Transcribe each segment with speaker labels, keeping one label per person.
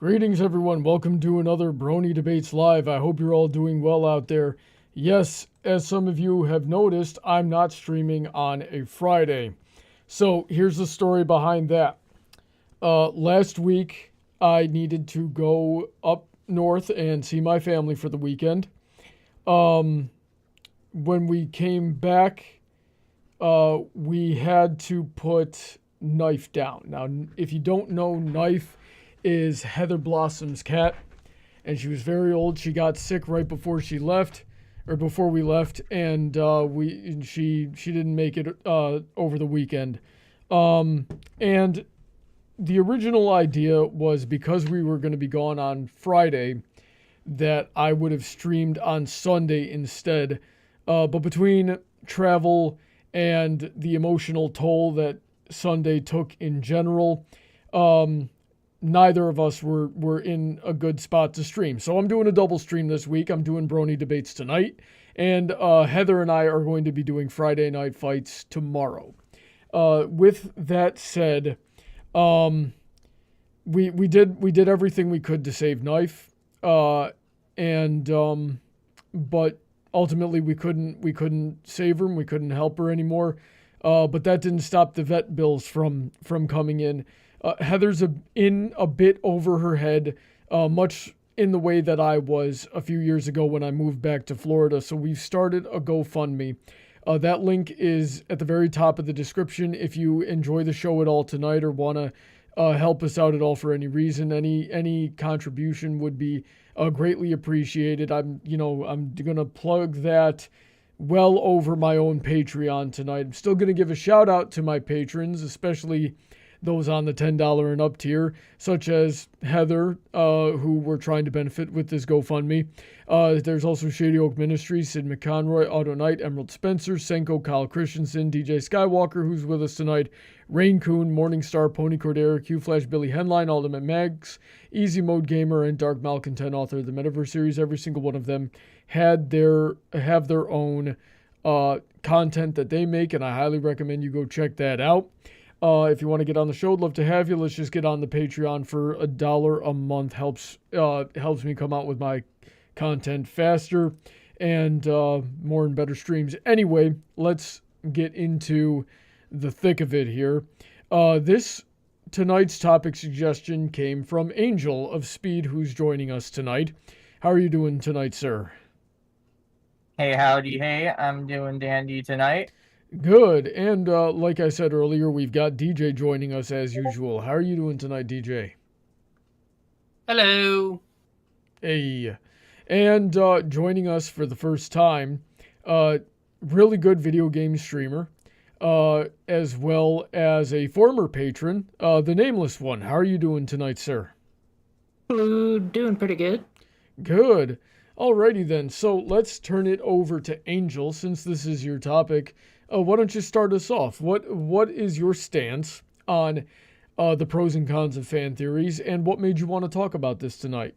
Speaker 1: Greetings, everyone. Welcome to another Brony Debates Live. I hope you're all doing well out there. Yes, as some of you have noticed, I'm not streaming on a Friday. So here's the story behind that. Last week, I needed to go up north and see my family for the weekend. When we came back, we had to put Knife down. Now, if you don't know, Knife is Heather Blossom's cat, and she was very old. She got sick right before we left, and she didn't make it over the weekend. And the original idea was, because we were going to be gone on Friday, that I would have streamed on Sunday instead. But between travel and the emotional toll that Sunday took in general, neither of us were in a good spot to stream. So I'm doing a double stream this week. I'm doing Brony Debates tonight, and Heather and I are going to be doing Friday Night Fights tomorrow. With that said, we did everything we could to save Knife, but ultimately we couldn't save her, and we couldn't help her anymore. But that didn't stop the vet bills from coming in. Heather's in a bit over her head, much in the way that I was a few years ago when I moved back to Florida. So we've started a GoFundMe. That link is at the very top of the description. If you enjoy the show at all tonight, or want to help us out at all for any reason, any contribution would be greatly appreciated. I'm gonna plug that well over my own Patreon tonight. I'm still gonna give a shout out to my patrons, especially those on the $10 and up tier, such as Heather, who we're trying to benefit with this GoFundMe. There's also Shady Oak Ministries, Sid McConroy, Autoknight, Emerald Spencer, Senko, Kyle Christensen, DJ Skywalker, who's with us tonight, Rein-Kun, Morningstar, Pony Cordero, QFlash, Billy Henline, Alden, MacManx, EasyModeGamer, and Dark Malcontent, author of the Metaverse series. Every single one of them have their own content that they make, and I highly recommend you go check that out. If you want to get on the show, I'd love to have you. Let's just get on the Patreon for $1 a month. Helps me come out with my content faster and more and better streams. Anyway, let's get into the thick of it here. Tonight's topic suggestion came from Angel of Speed, who's joining us tonight. How are you doing tonight, sir?
Speaker 2: Hey, howdy, hey. I'm doing dandy tonight.
Speaker 1: Good. And like I said earlier, we've got DJ joining us as usual. How are you doing tonight, DJ?
Speaker 3: Hello.
Speaker 1: Hey. And joining us for the first time, really good video game streamer, as well as a former patron, the Nameless One. How are you doing tonight, sir?
Speaker 3: Hello, doing pretty good.
Speaker 1: Good. Alrighty then. So let's turn it over to Angel, since this is your topic. Why don't you start us off? What is your stance on the pros and cons of fan theories, and what made you want to talk about this tonight?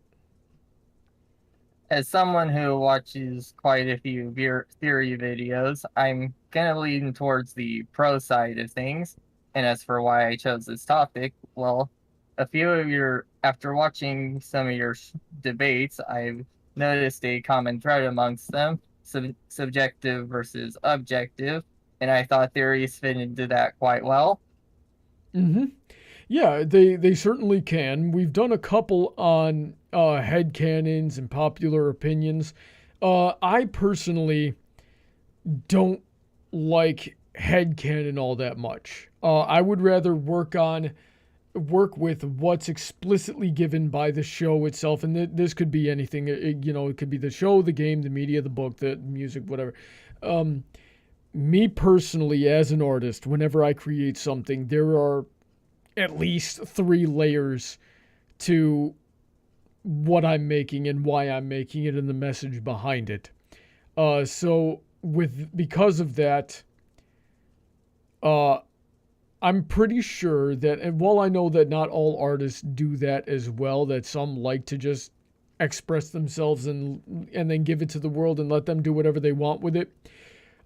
Speaker 2: As someone who watches quite a few theory videos, I'm gonna lean towards the pro side of things. And as for why I chose this topic, well, after watching some of your debates, I've noticed a common thread amongst them: subjective versus objective. And I thought theories fit into that quite well.
Speaker 1: Mm-hmm. Yeah, they certainly can. We've done a couple on headcanons and popular opinions. I personally don't like headcanon all that much. I would rather work with what's explicitly given by the show itself, and this could be anything. It could be the show, the game, the media, the book, the music, whatever. Me personally, as an artist, whenever I create something, there are at least 3 layers to what I'm making and why I'm making it, and the message behind it. Because of that, I'm pretty sure that, and while I know that not all artists do that as well, that some like to just express themselves and then give it to the world and let them do whatever they want with it.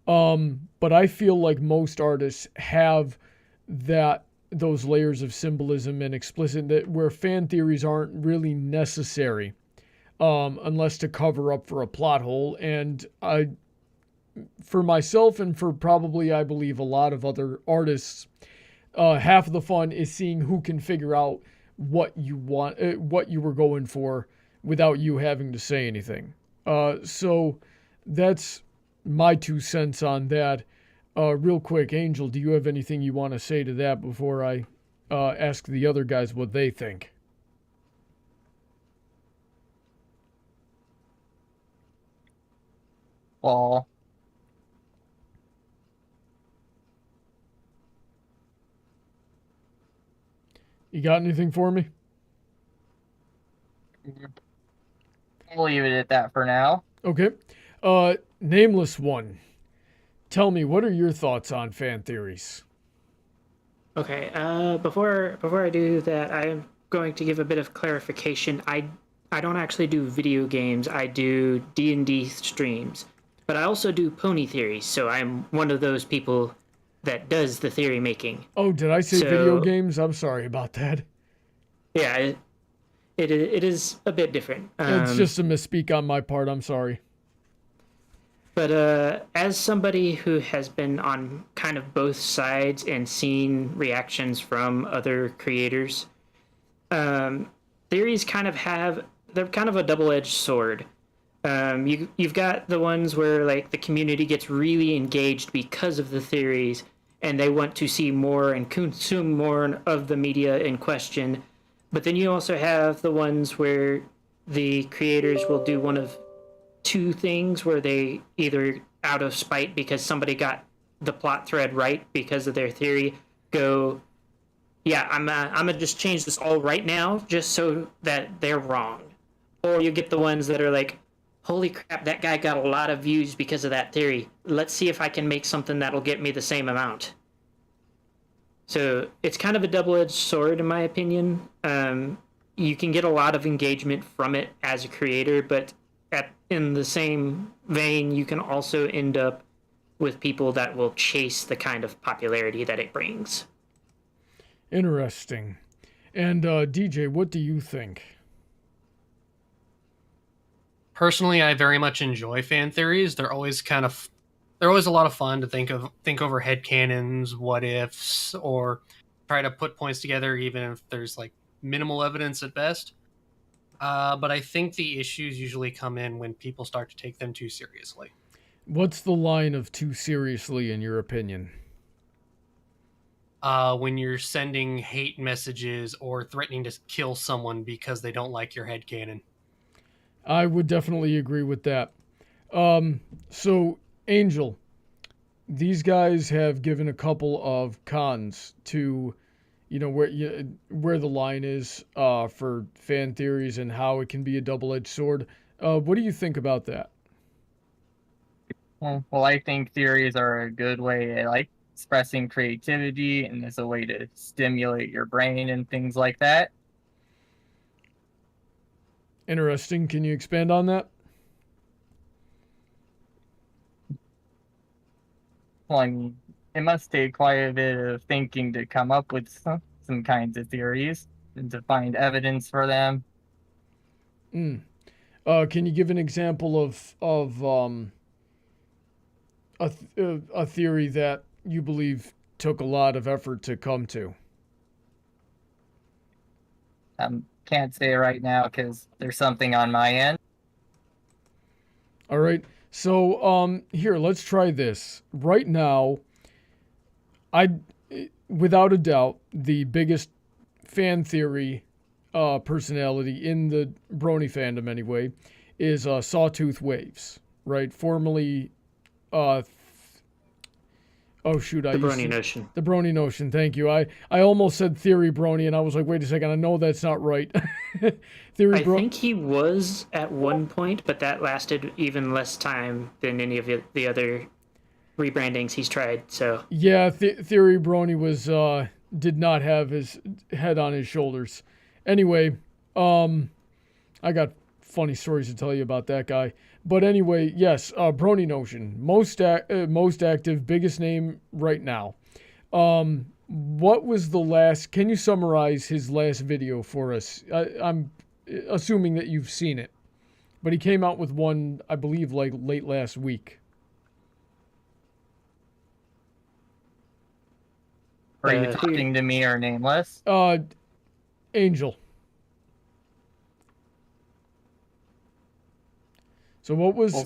Speaker 1: But I feel like most artists have that those layers of symbolism and explicit, that where fan theories aren't really necessary, unless to cover up for a plot hole. And for myself and for probably, I believe, a lot of other artists, half of the fun is seeing who can figure out what you want, what you were going for, without you having to say anything. So that's my 2 cents on that. Real quick, Angel, do you have anything you want to say to that before I ask the other guys what they think?
Speaker 2: Well,
Speaker 1: You got anything for me?
Speaker 2: I'll leave it at that for now.
Speaker 1: Okay. Nameless One. Tell me, what are your thoughts on fan theories?
Speaker 3: Okay, before I do that, I'm going to give a bit of clarification. I don't actually do video games. I do D&D streams, but I also do pony theories. So I'm one of those people that does the theory making.
Speaker 1: Oh, did I say video games? I'm sorry about that.
Speaker 3: Yeah, it is a bit different.
Speaker 1: It's just a misspeak on my part. I'm sorry.
Speaker 3: But as somebody who has been on kind of both sides and seen reactions from other creators, theories they're kind of a double-edged sword. You've got the ones where like the community gets really engaged because of the theories, and they want to see more and consume more of the media in question. But then you also have the ones where the creators will do one of 2 things, where they either out of spite because somebody got the plot thread right because of their theory, go, yeah, I'm gonna just change this all right now just so that they're wrong. Or you get the ones that are like, holy crap, that guy got a lot of views because of that theory. Let's see if I can make something that'll get me the same amount. So it's kind of a double-edged sword, in my opinion. You can get a lot of engagement from it as a creator, but in the same vein, you can also end up with people that will chase the kind of popularity that it brings.
Speaker 1: Interesting. And DJ, what do you think?
Speaker 4: Personally, I very much enjoy fan theories. They're always a lot of fun to think over headcanons, what ifs, or try to put points together, even if there's like minimal evidence at best. But I think the issues usually come in when people start to take them too seriously.
Speaker 1: What's the line of too seriously, in your opinion?
Speaker 4: When you're sending hate messages or threatening to kill someone because they don't like your headcanon.
Speaker 1: I would definitely agree with that. So, Angel, these guys have given a couple of cons to, where the line is for fan theories and how it can be a double-edged sword. What do you think about that?
Speaker 2: Well, I think theories are a good way of expressing creativity, and as a way to stimulate your brain and things like that.
Speaker 1: Interesting. Can you expand on that?
Speaker 2: Well, I mean, it must take quite a bit of thinking to come up with some kinds of theories and to find evidence for them.
Speaker 1: Can you give an example of a theory that you believe took a lot of effort to come to?
Speaker 2: Can't say right now because there's something on my end.
Speaker 1: All right. So here, let's try this. Right now, without a doubt, the biggest fan theory personality in the Brony fandom anyway is Sawtooth Waves, right? Formerly the
Speaker 3: Brony Notion.
Speaker 1: The Brony Notion, thank you. I almost said Theory Brony, and I was like, wait a second, I know that's not right.
Speaker 3: I think he was at one point, but that lasted even less time than any of the other rebrandings he's tried. So
Speaker 1: yeah, Theory Brony was did not have his head on his shoulders. Anyway, I got funny stories to tell you about that guy. But anyway, yes, Brony Notion, most active, biggest name right now. what was the last? Can you summarize his last video for us? I'm assuming that you've seen it, but he came out with one, I believe, like late last week.
Speaker 2: Are you talking to me or Nameless?
Speaker 1: Angel. So what was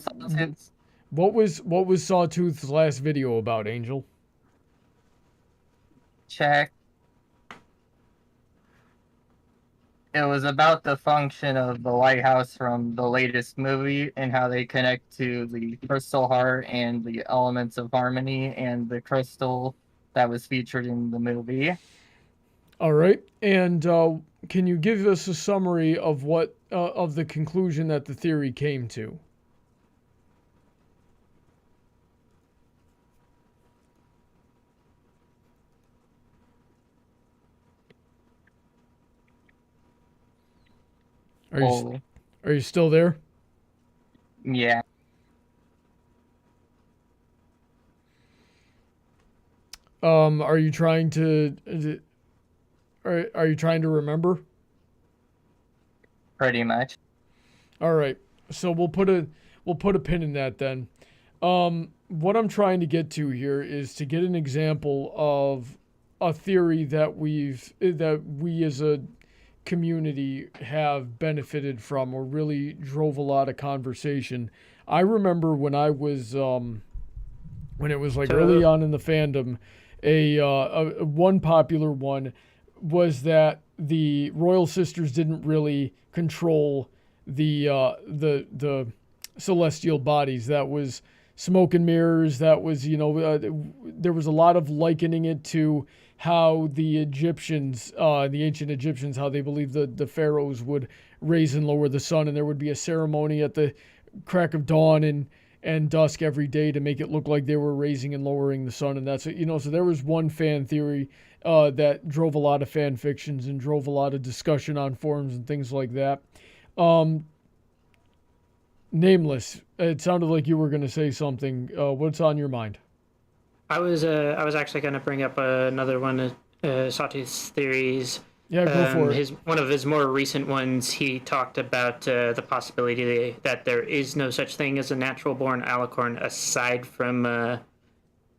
Speaker 1: Sawtooth's last video about, Angel?
Speaker 2: Check. It was about the function of the lighthouse from the latest movie and how they connect to the crystal heart and the elements of harmony and the crystal that was featured in the movie.
Speaker 1: All right, and can you give us a summary of what of the conclusion that the theory came to? Are you still there?
Speaker 2: Yeah.
Speaker 1: Are you trying to are you trying to remember?
Speaker 2: Pretty much.
Speaker 1: All right. So we'll put a pin in that then. What I'm trying to get to here is to get an example of a theory that we as a community have benefited from or really drove a lot of conversation. I remember when I was when it was like early on in the fandom, a one popular one was that the Royal Sisters didn't really control the celestial bodies. That was smoke and mirrors. That was, there was a lot of likening it to how the Egyptians, the ancient Egyptians, how they believed the pharaohs would raise and lower the sun, and there would be a ceremony at the crack of dawn and dusk every day to make it look like they were raising and lowering the sun. And that's, so there was one fan theory that drove a lot of fan fictions and drove a lot of discussion on forums and things like that. Nameless, it sounded like you were going to say something. What's on your mind?
Speaker 3: I was actually going to bring up another one of Sawtooth's theories.
Speaker 1: Yeah, go for it.
Speaker 3: One of his more recent ones, he talked about the possibility that there is no such thing as a natural-born alicorn aside from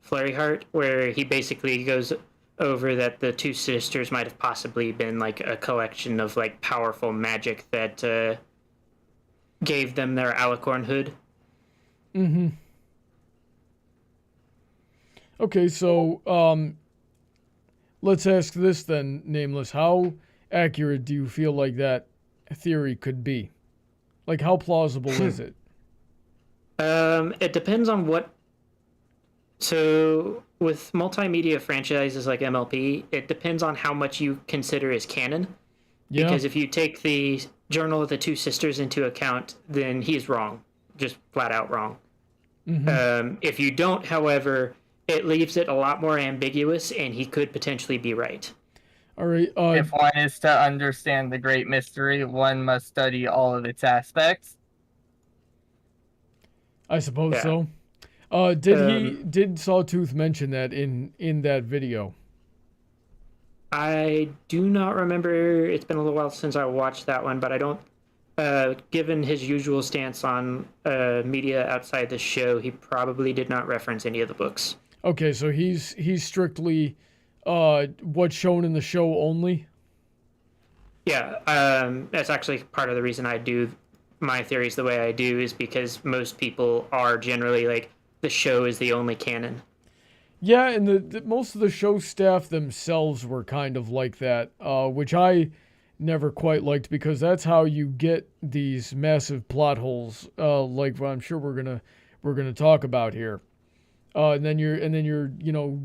Speaker 3: Flurry Heart, where he basically goes over that the two sisters might have possibly been like a collection of like powerful magic that gave them their alicornhood.
Speaker 1: Mm-hmm. Okay, so let's ask this then, Nameless. How accurate do you feel like that theory could be? Like, how plausible is it?
Speaker 3: It depends on what... So, with multimedia franchises like MLP, it depends on how much you consider as canon. Yeah. Because if you take the Journal of the Two Sisters into account, then he's wrong. Just flat out wrong. Mm-hmm. If you don't, however... it leaves it a lot more ambiguous, and he could potentially be right.
Speaker 1: All right.
Speaker 2: If one is to understand the great mystery, one must study all of its aspects.
Speaker 1: I suppose so. Did Sawtooth mention that in that video?
Speaker 3: I do not remember. It's been a little while since I watched that one, but I don't. Given his usual stance on media outside the show, he probably did not reference any of the books.
Speaker 1: Okay, so he's strictly what's shown in the show only?
Speaker 3: Yeah, that's actually part of the reason I do my theories the way I do, is because most people are generally like, the show is the only canon.
Speaker 1: Yeah, and the most of the show staff themselves were kind of like that, which I never quite liked, because that's how you get these massive plot holes, like what I'm sure we're gonna talk about here. And then you're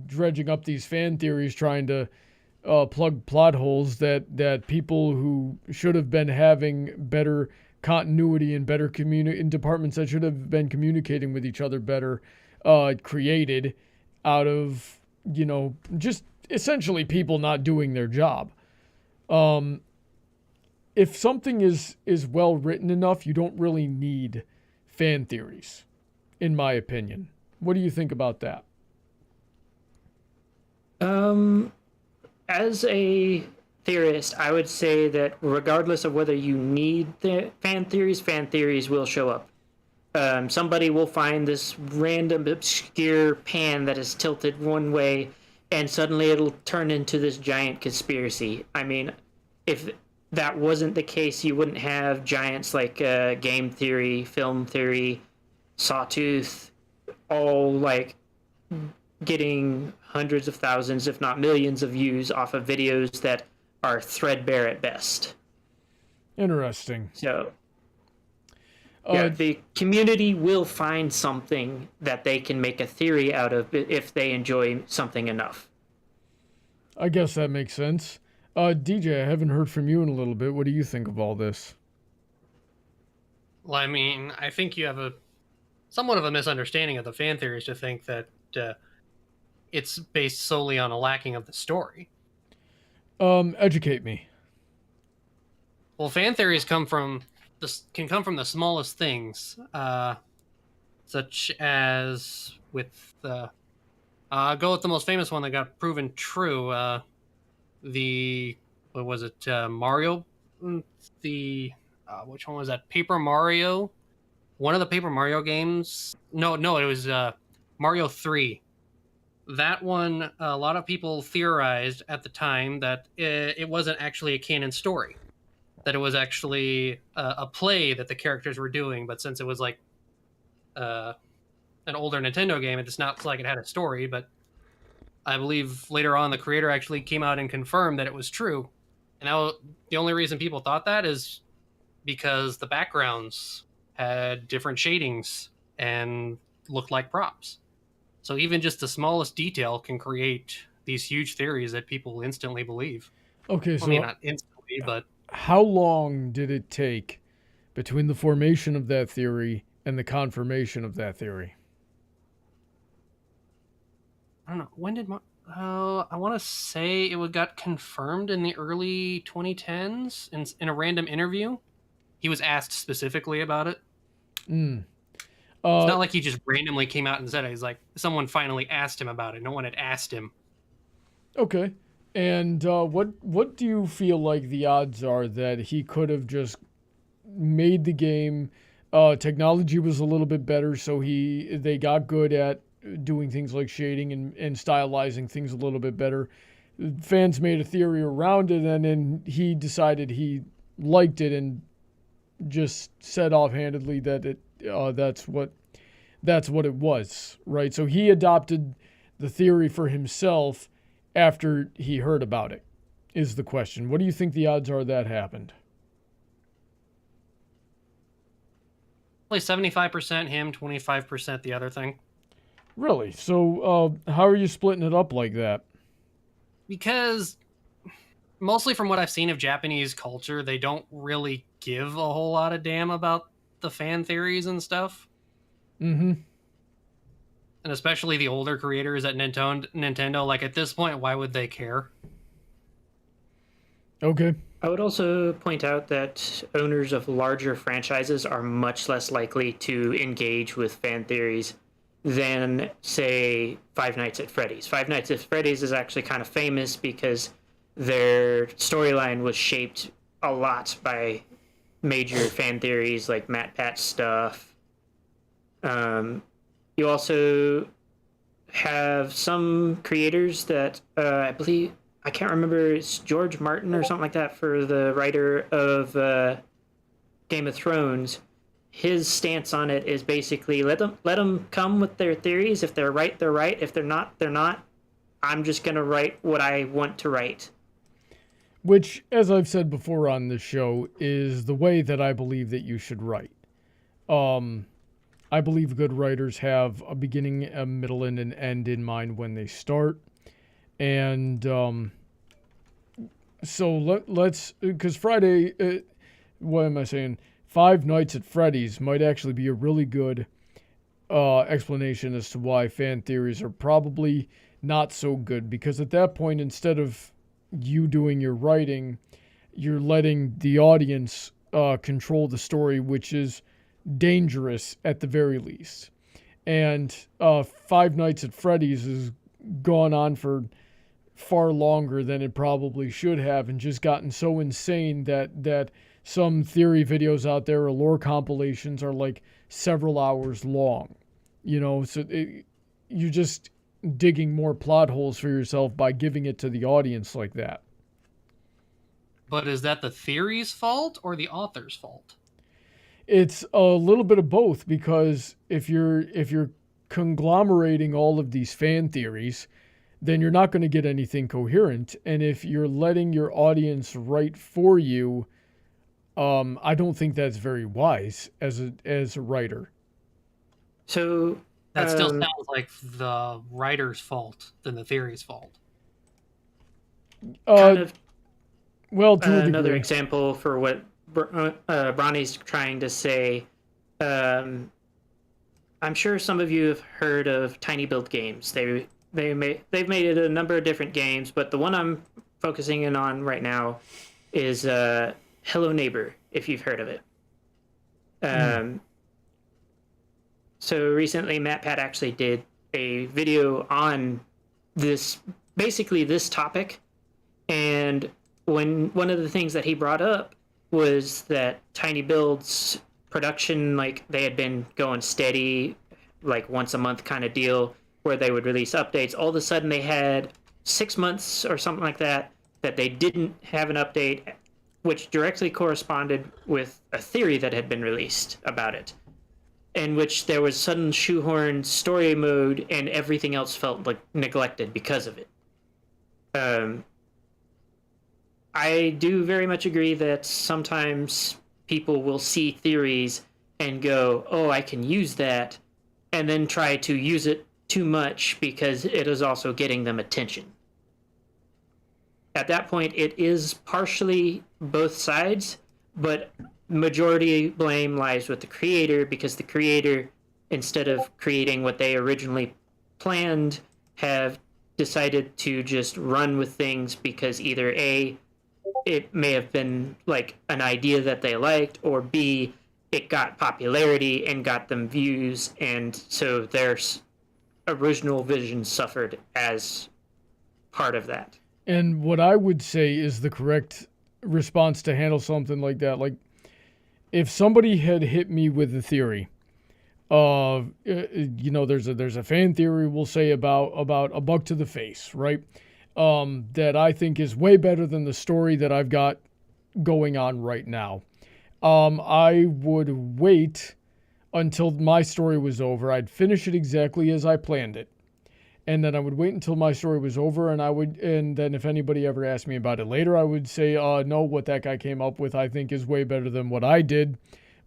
Speaker 1: dredging up these fan theories trying to plug plot holes that people who should have been having better continuity and better in departments that should have been communicating with each other better created out of just essentially people not doing their job. If something is well written enough, you don't really need fan theories, in my opinion. What do you think about that?
Speaker 3: as a theorist, I would say that regardless of whether you need the fan theories will show up. Somebody will find this random obscure pan that is tilted one way, and suddenly it'll turn into this giant conspiracy. I mean, if that wasn't the case, you wouldn't have giants like game theory, film theory, Sawtooth, all like getting hundreds of thousands, if not millions, of views off of videos that are threadbare at best.
Speaker 1: Interesting.
Speaker 3: So, yeah, the community will find something that they can make a theory out of if they enjoy something enough.
Speaker 1: I guess that makes sense. DJ, I haven't heard from you in a little bit. What do you think of all this?
Speaker 4: Well, I mean, I think you have somewhat of a misunderstanding of the fan theories to think that it's based solely on a lacking of the story.
Speaker 1: Educate me.
Speaker 4: Well, fan theories can come from the smallest things, such as with go with the most famous one that got proven true. What was it? Mario. Which one was that? Paper Mario. One of the Paper Mario games. No, it was Mario 3. That one, a lot of people theorized at the time that it wasn't actually a canon story. That it was actually a play that the characters were doing, but since it was like an older Nintendo game, it's not like it had a story, but I believe later on the creator actually came out and confirmed that it was true. And now the only reason people thought that is because the backgrounds had different shadings and looked like props. So even just the smallest detail can create these huge theories that people instantly believe.
Speaker 1: Okay, so
Speaker 4: I mean, not instantly, but
Speaker 1: how long did it take between the formation of that theory and the confirmation of that theory?
Speaker 4: I don't know. When did I want to say it got confirmed in the early 2010s in a random interview. He was asked specifically about it. It's not like he just randomly came out and said it. He's like, someone finally asked him about it. No one had asked him.
Speaker 1: Okay. And what do you feel like the odds are that he could have just made the game? Technology was a little bit better, so they got good at doing things like shading and stylizing things a little bit better. Fans made a theory around it, and then he decided he liked it and just said offhandedly that that's what it was, right? So he adopted the theory for himself after he heard about it, is the question. What do you think the odds are that happened?
Speaker 4: Probably 75% him, 25% the other thing.
Speaker 1: Really? So how are you splitting it up like that?
Speaker 4: Because mostly from what I've seen of Japanese culture, they don't really give a whole lot of damn about the fan theories and stuff.
Speaker 1: Mm-hmm.
Speaker 4: And especially the older creators at Nintendo, like at this point, why would they care?
Speaker 1: Okay.
Speaker 3: I would also point out that owners of larger franchises are much less likely to engage with fan theories than, say, Five Nights at Freddy's. Five Nights at Freddy's is actually kind of famous because their storyline was shaped a lot by major fan theories like MatPat stuff. You also have some creators that I believe, I can't remember, it's George Martin or something like that for the writer of Game of Thrones. His stance on it is basically let them come with their theories. If they're right, they're right. If they're not, they're not. I'm just going to write what I want to write.
Speaker 1: Which, as I've said before on this show, is the way that I believe that you should write. I believe good writers have a beginning, a middle, and an end in mind when they start. And so let's, because Friday, what am I saying? Five Nights at Freddy's might actually be a really good explanation as to why fan theories are probably not so good. Because at that point, instead of you doing your writing, you're letting the audience control the story, which is dangerous at the very least. And Five Nights at Freddy's has gone on for far longer than it probably should have, and just gotten so insane that some theory videos out there or lore compilations are like several hours long. So you're just digging more plot holes for yourself by giving it to the audience like that.
Speaker 4: But is that the theory's fault or the author's fault?
Speaker 1: It's a little bit of both, because if you're conglomerating all of these fan theories, then you're not going to get anything coherent. And if you're letting your audience write for you, I don't think that's very wise as a writer.
Speaker 3: So
Speaker 4: that still sounds like the writer's fault than the theory's fault.
Speaker 3: Kind of.
Speaker 1: Well, to
Speaker 3: another example for what Brawny's trying to say. I'm sure some of you have heard of Tiny Build Games. They've made a number of different games, but the one I'm focusing in on right now is Hello Neighbor, if you've heard of it. So recently, MatPat actually did a video on this topic, and one of the things that he brought up was that Tiny Build's production, like, they had been going steady, like once a month kind of deal, where they would release updates. All of a sudden they had 6 months or something like that they didn't have an update, which directly corresponded with a theory that had been released about it, in which there was sudden shoehorned story mode and everything else felt like neglected because of it. I do very much agree that sometimes people will see theories and go, oh, I can use that, and then try to use it too much because it is also getting them attention. At that point, it is partially both sides, but majority blame lies with the creator, because the creator, instead of creating what they originally planned, have decided to just run with things because either A, it may have been like an idea that they liked, or B, it got popularity and got them views, and so their original vision suffered as part of that.
Speaker 1: And what I would say is the correct response to handle something like that. Like, if somebody had hit me with a theory of, there's a fan theory, we'll say, about a buck to the face, right? That I think is way better than the story that I've got going on right now. I would wait until my story was over. I'd finish it exactly as I planned it. And then I would wait until my story was over, and then if anybody ever asked me about it later, I would say, no, what that guy came up with, I think, is way better than what I did.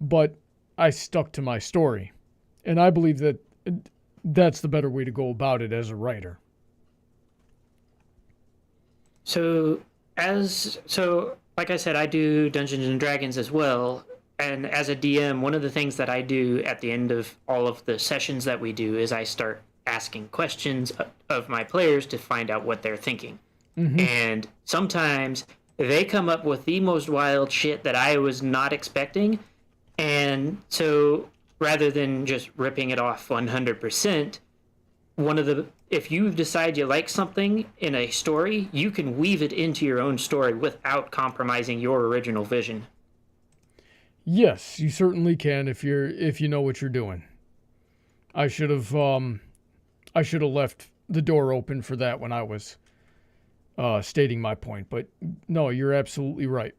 Speaker 1: But I stuck to my story. And I believe that that's the better way to go about it as a writer.
Speaker 3: So, like I said, I do Dungeons and Dragons as well. And as a DM, one of the things that I do at the end of all of the sessions that we do is I start asking questions of my players to find out what they're thinking. Mm-hmm. And sometimes they come up with the most wild shit that I was not expecting. And so rather than just ripping it off 100%, if you decide you like something in a story, you can weave it into your own story without compromising your original vision.
Speaker 1: Yes, you certainly can if you know what you're doing. I should have left the door open for that when I was stating my point, but no, you're absolutely right.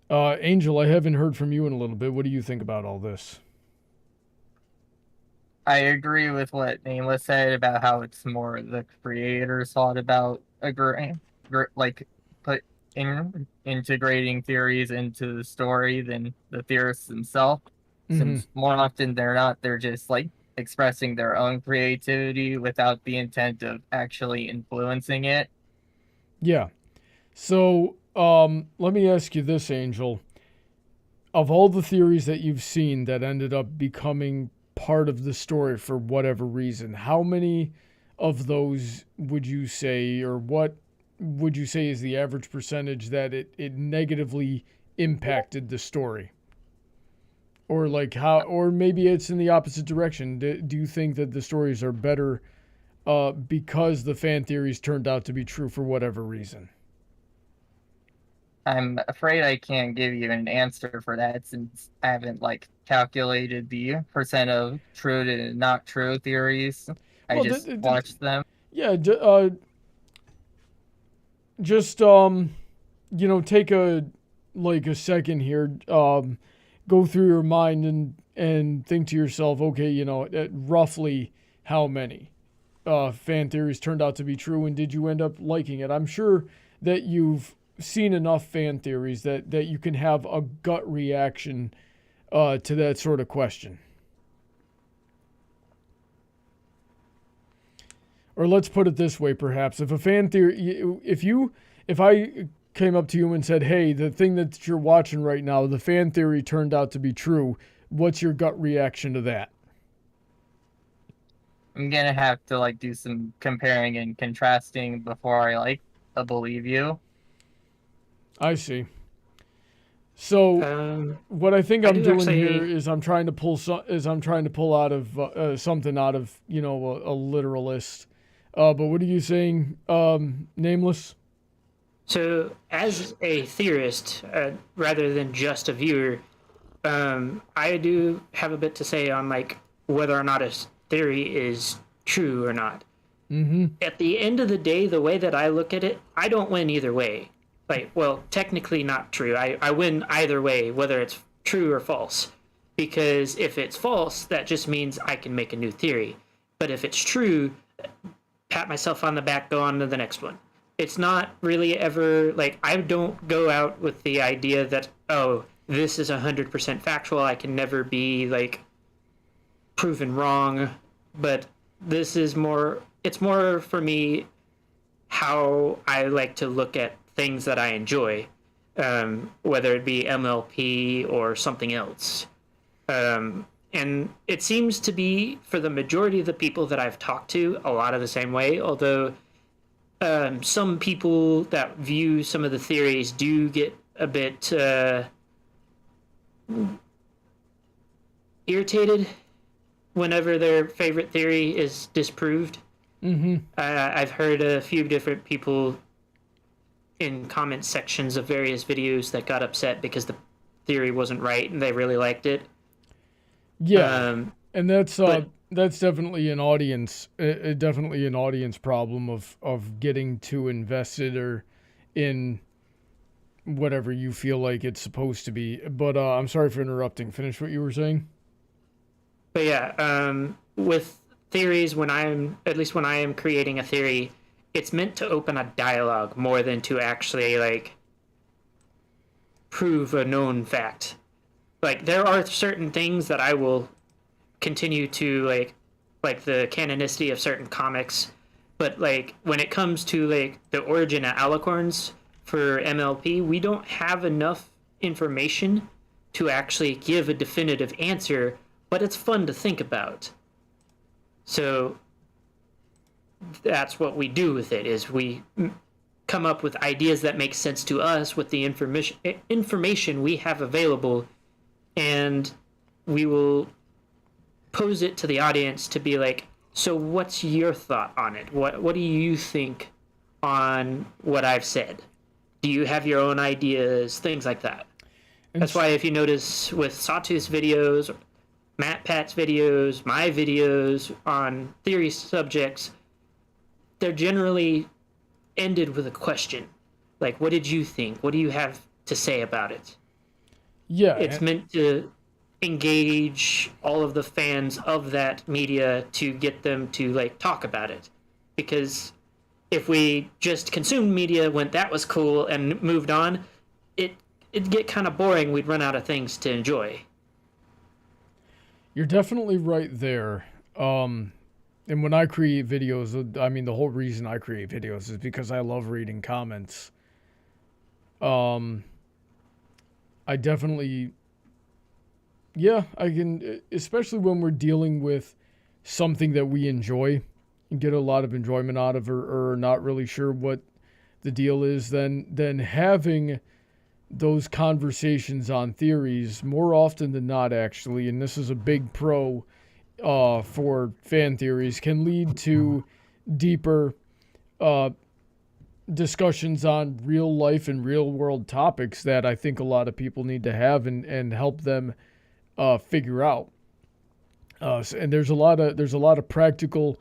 Speaker 1: Angel, I haven't heard from you in a little bit. What do you think about all this?
Speaker 2: I agree with what Nameless said about how it's more the creators thought about integrating theories into the story than the theorists themselves. Mm-hmm. Since more often than not, they're just like expressing their own creativity without the intent of actually influencing it.
Speaker 1: Yeah. So, let me ask you this, Angel. Of all the theories that you've seen that ended up becoming part of the story for whatever reason, how many of those would you say, or what would you say is the average percentage that it negatively impacted the story? Or maybe it's in the opposite direction. Do you think that the stories are better because the fan theories turned out to be true for whatever reason?
Speaker 2: I'm afraid I can't give you an answer for that since I haven't like calculated the percent of true to not true theories. I
Speaker 1: Well,
Speaker 2: just watched them.
Speaker 1: Yeah, just take a second here, go through your mind and think to yourself, okay, roughly how many fan theories turned out to be true, and did you end up liking it? I'm sure that you've seen enough fan theories that you can have a gut reaction to that sort of question. Or let's put it this way, perhaps. If a fan theory, if I came up to you and said, hey, the thing that you're watching right now, the fan theory turned out to be true, what's your gut reaction to that?
Speaker 2: I'm gonna have to like do some comparing and contrasting before I like believe you.
Speaker 1: I see. So what I think I'm doing here is I'm trying to pull out of something out of a literalist. But what are you saying, Nameless?
Speaker 3: So, as a theorist, rather than just a viewer, I do have a bit to say on like whether or not a theory is true or not.
Speaker 1: Mm-hmm.
Speaker 3: At the end of the day, the way that I look at it, I don't win either way. Like, well, technically not true. I win either way, whether it's true or false. Because if it's false, that just means I can make a new theory. But if it's true, pat myself on the back, go on to the next one. It's not really ever, like, I don't go out with the idea that, oh, this is 100% factual, I can never be, like, proven wrong. But this is more, it's more for me how I like to look at things that I enjoy, whether it be MLP or something else. And it seems to be, for the majority of the people that I've talked to, a lot of the same way, although some people that view some of the theories do get a bit irritated whenever their favorite theory is disproved.
Speaker 1: Mm-hmm.
Speaker 3: I've heard a few different people in comment sections of various videos that got upset because the theory wasn't right and they really liked it.
Speaker 1: Yeah, and that's definitely an audience, definitely an audience problem of getting too invested or in whatever you feel like it's supposed to be. But I'm sorry for interrupting. Finish what you were saying.
Speaker 3: But yeah, with theories, when I am creating a theory, it's meant to open a dialogue more than to actually like prove a known fact. Like, there are certain things that I will continue to like the canonicity of certain comics, but like when it comes to like the origin of alicorns for MLP, we don't have enough information to actually give a definitive answer, but it's fun to think about. So that's what we do with it, is we come up with ideas that make sense to us with the information we have available, and we will pose it to the audience to be like, so what's your thought on it? What do you think on what I've said? Do you have your own ideas? Things like that. That's why if you notice with Sawtooth's videos, Matt Pat's videos, my videos on theory subjects, they're generally ended with a question. Like, what did you think? What do you have to say about it?
Speaker 1: Yeah.
Speaker 3: It's meant to engage all of the fans of that media to get them to like talk about it. Because if we just consumed media when that was cool and moved on, it'd get kind of boring. We'd run out of things to enjoy.
Speaker 1: You're definitely right there. And when I create videos, I mean, the whole reason I create videos is because I love reading comments. I definitely, yeah, I can, especially when we're dealing with something that we enjoy and get a lot of enjoyment out of, or not really sure what the deal is, then having those conversations on theories more often than not, actually, and this is a big pro for fan theories, can lead to deeper discussions on real life and real world topics that I think a lot of people need to have and help them figure out. And there's a lot of practical,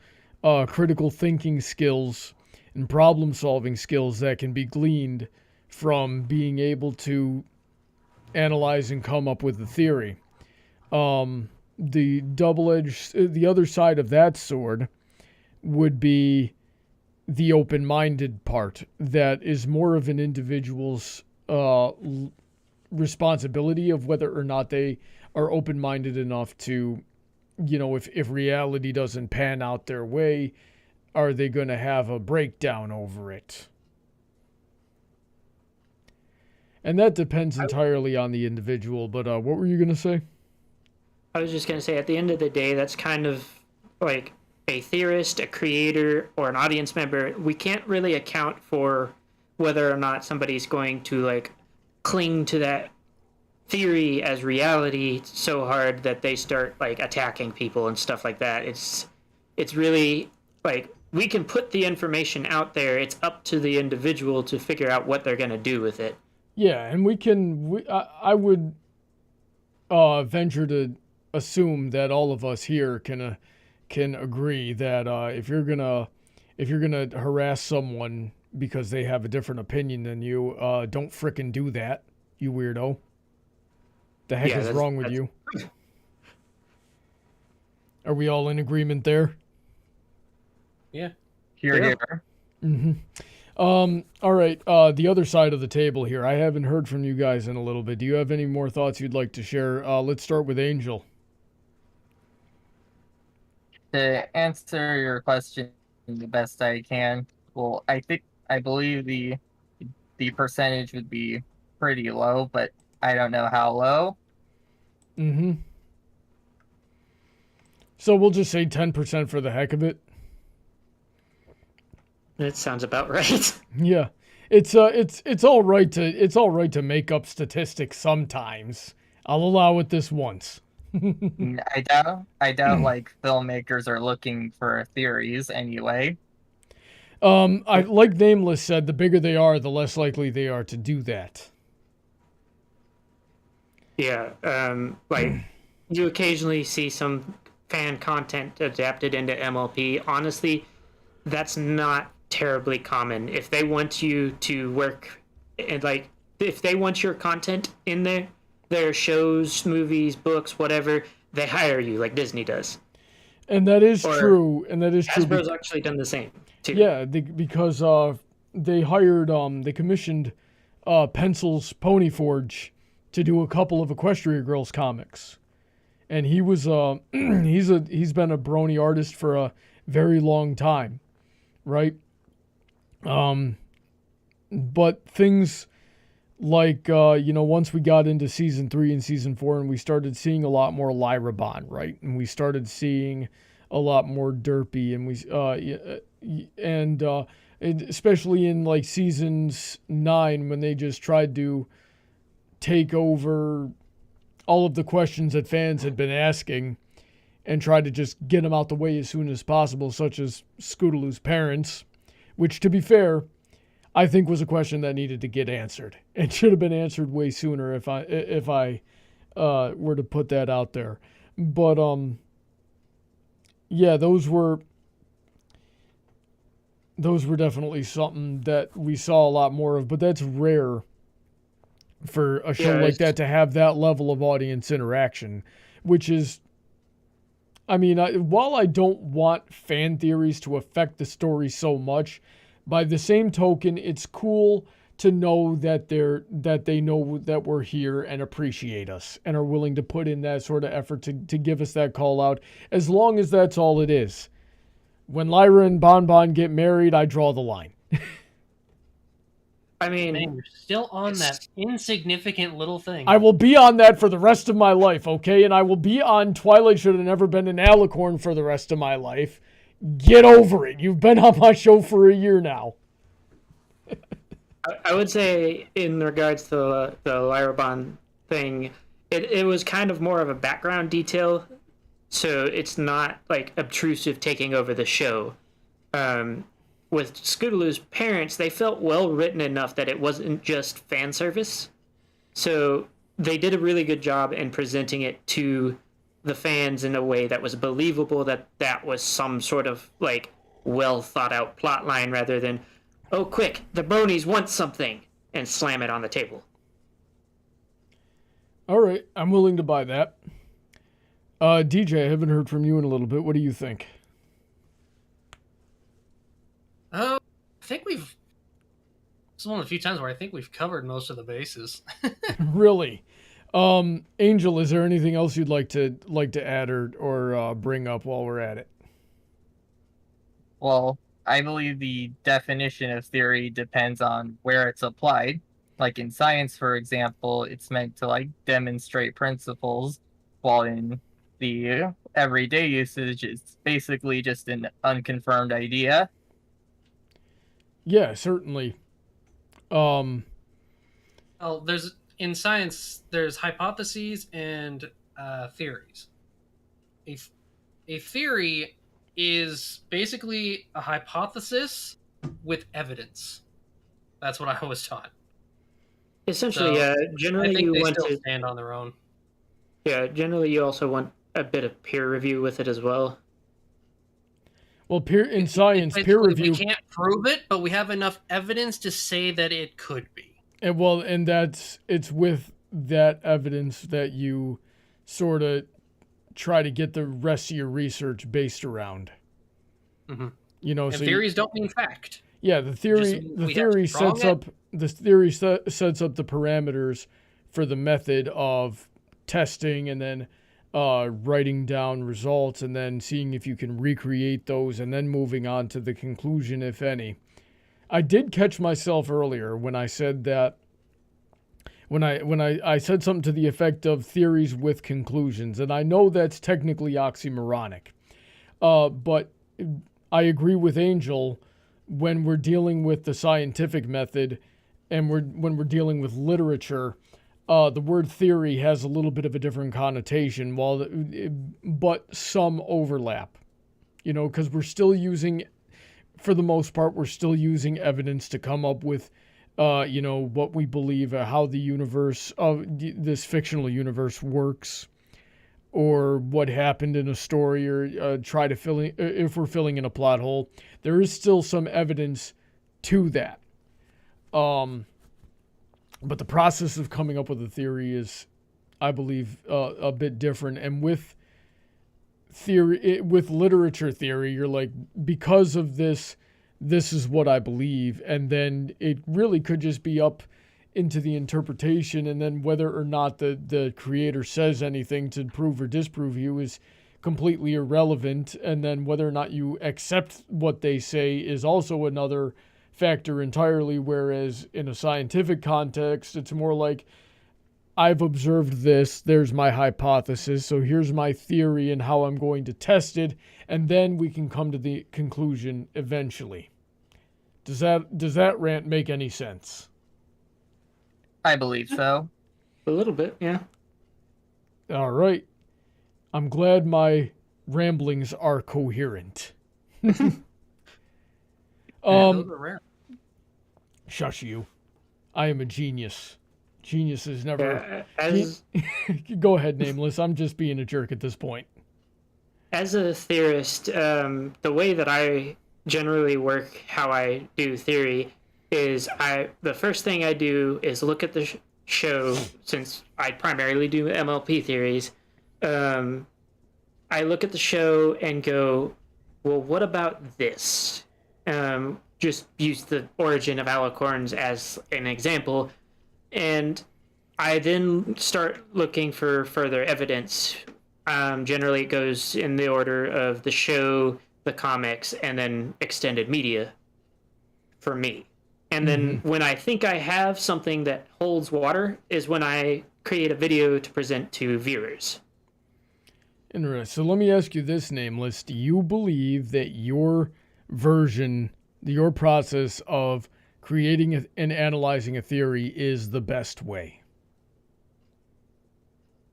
Speaker 1: critical thinking skills and problem solving skills that can be gleaned from being able to analyze and come up with a theory. The other side of that sword would be the open-minded part that is more of an individual's responsibility of whether or not they are open-minded enough to, if reality doesn't pan out their way, are they going to have a breakdown over it? And that depends entirely on the individual, but what were you going to say?
Speaker 3: I was just going to say, at the end of the day, that's kind of like a theorist, a creator, or an audience member. We can't really account for whether or not somebody's going to like cling to that theory as reality so hard that they start like attacking people and stuff like that. It's really like we can put the information out there. It's up to the individual to figure out what they're going to do with it.
Speaker 1: Yeah, and I would venture to assume that all of us here can agree that if you're gonna harass someone because they have a different opinion than you, don't frickin' do that, you weirdo. The heck is wrong with you? Are we all in agreement there?
Speaker 4: Yeah.
Speaker 2: Here.
Speaker 1: Mm-hmm. All right. The other side of the table here. I haven't heard from you guys in a little bit. Do you have any more thoughts you'd like to share? Let's start with Angel.
Speaker 2: To answer your question the best I can, well, I believe the percentage would be pretty low, but I don't know how low.
Speaker 1: Mm-hmm. So we'll just say 10% for the heck of it.
Speaker 3: That sounds about right.
Speaker 1: Yeah. It's all right to make up statistics sometimes. I'll allow it this once.
Speaker 2: I doubt like filmmakers are looking for theories anyway.
Speaker 1: Like Nameless said, the bigger they are, the less likely they are to do that.
Speaker 3: Yeah, like you occasionally see some fan content adapted into MLP. Honestly, that's not terribly common. If they want you to work, and like if they want your content in their shows, movies, books, whatever, they hire you like Disney does.
Speaker 1: And that is true. And that is true.
Speaker 3: Hasbro's actually done the same too.
Speaker 1: Yeah, because they hired they commissioned Pencil's Pony Forge to do a couple of Equestria Girls comics. And he was he's been a Brony artist for a very long time, right? But things like once we got into season 3 and season 4 and we started seeing a lot more Lyrabon, right? And we started seeing a lot more Derpy, and especially in like seasons 9 when they just tried to take over all of the questions that fans had been asking and tried to just get them out the way as soon as possible, such as Scootaloo's parents, which, to be fair, I think was a question that needed to get answered. It should have been answered way sooner if I were to put that out there. But yeah, those were definitely something that we saw a lot more of. But that's rare for a show like that to have that level of audience interaction, which is, I mean, while I don't want fan theories to affect the story so much, by the same token, it's cool to know that they know that we're here and appreciate us and are willing to put in that sort of effort to give us that call out, as long as that's all it is. When Lyra and Bon get married, I draw the line.
Speaker 3: I mean,
Speaker 4: you're still on that insignificant little thing.
Speaker 1: I will be on that for the rest of my life, okay? And I will be on Twilight Should Have Never Been an Alicorn for the rest of my life. Get over it. You've been on my show for a year now.
Speaker 3: I would say in regards to the Lyrabon thing, it was kind of more of a background detail, so it's not like obtrusive taking over the show. With Scootaloo's parents, they felt well written enough that it wasn't just fan service. So they did a really good job in presenting it to the fans in a way that was believable, that was some sort of like well thought out plot line rather than, oh quick, the Bronies want something, and slam it on the table.
Speaker 1: All right, I'm willing to buy that. DJ, I haven't heard from you in a little bit. What do you think?
Speaker 4: I think this is one of the few times where I think we've covered most of the bases.
Speaker 1: Really? Angel, is there anything else you'd like to add or bring up while we're at it?
Speaker 2: Well, I believe the definition of theory depends on where it's applied. Like in science, for example, it's meant to like demonstrate principles, while in the everyday usage, it's basically just an unconfirmed idea.
Speaker 1: Yeah, certainly.
Speaker 4: Oh, in science, there's hypotheses and theories. A theory is basically a hypothesis with evidence. That's what I was taught.
Speaker 3: Essentially,
Speaker 4: So,
Speaker 3: generally
Speaker 4: I think
Speaker 3: you
Speaker 4: they
Speaker 3: want
Speaker 4: still
Speaker 3: to.
Speaker 4: stand on their own.
Speaker 3: Yeah, generally you also want a bit of peer review with it as well.
Speaker 1: Well, in science, peer
Speaker 4: Basically,
Speaker 1: review.
Speaker 4: we can't prove it, but we have enough evidence to say that it could be.
Speaker 1: And it's with that evidence that you sort of try to get the rest of your research based around.
Speaker 4: Mm-hmm.
Speaker 1: You know,
Speaker 4: And
Speaker 1: so
Speaker 4: theories don't mean fact.
Speaker 1: yeah, the theory sets up the parameters for the method of testing, and then writing down results, and then seeing if you can recreate those, and then moving on to the conclusion, if any. I did catch myself earlier when I said that. When I said something to the effect of theories with conclusions, and I know that's technically oxymoronic, but I agree with Angel when we're dealing with the scientific method, and when we're dealing with literature. The word theory has a little bit of a different connotation, but some overlap. You know, because we're still using, for the most part, we're still using evidence to come up with, what we believe, how the universe of this fictional universe works, or what happened in a story, or try to fill in, if we're filling in a plot hole. There is still some evidence to that. But the process of coming up with a theory is, I believe, a bit different. And with literature theory, you're like, because of this is what I believe. And then it really could just be up into the interpretation. And then whether or not the creator says anything to prove or disprove you is completely irrelevant. And then whether or not you accept what they say is also another factor entirely, whereas in a scientific context, it's more like, I've observed this, there's my hypothesis, so here's my theory and how I'm going to test it, and then we can come to the conclusion eventually. Does that rant make any sense?
Speaker 2: I believe so.
Speaker 3: A little bit, yeah.
Speaker 1: All right. I'm glad my ramblings are coherent.
Speaker 4: Those are rare.
Speaker 1: Shush you. I am a genius. Geniuses never... Go ahead, Nameless. I'm just being a jerk at this point.
Speaker 3: As a theorist, the way that I generally work, how I do theory, is the first thing I do is look at the show, since I primarily do MLP theories. I look at the show and go, well, what about this? Just use the origin of alicorns as an example. And I then start looking for further evidence. Generally, it goes in the order of the show, the comics, and then extended media for me. And then when I think I have something that holds water is when I create a video to present to viewers.
Speaker 1: Interesting. So let me ask you this, Nameless. Do you believe that your version, your process of creating and analyzing a theory is the best way?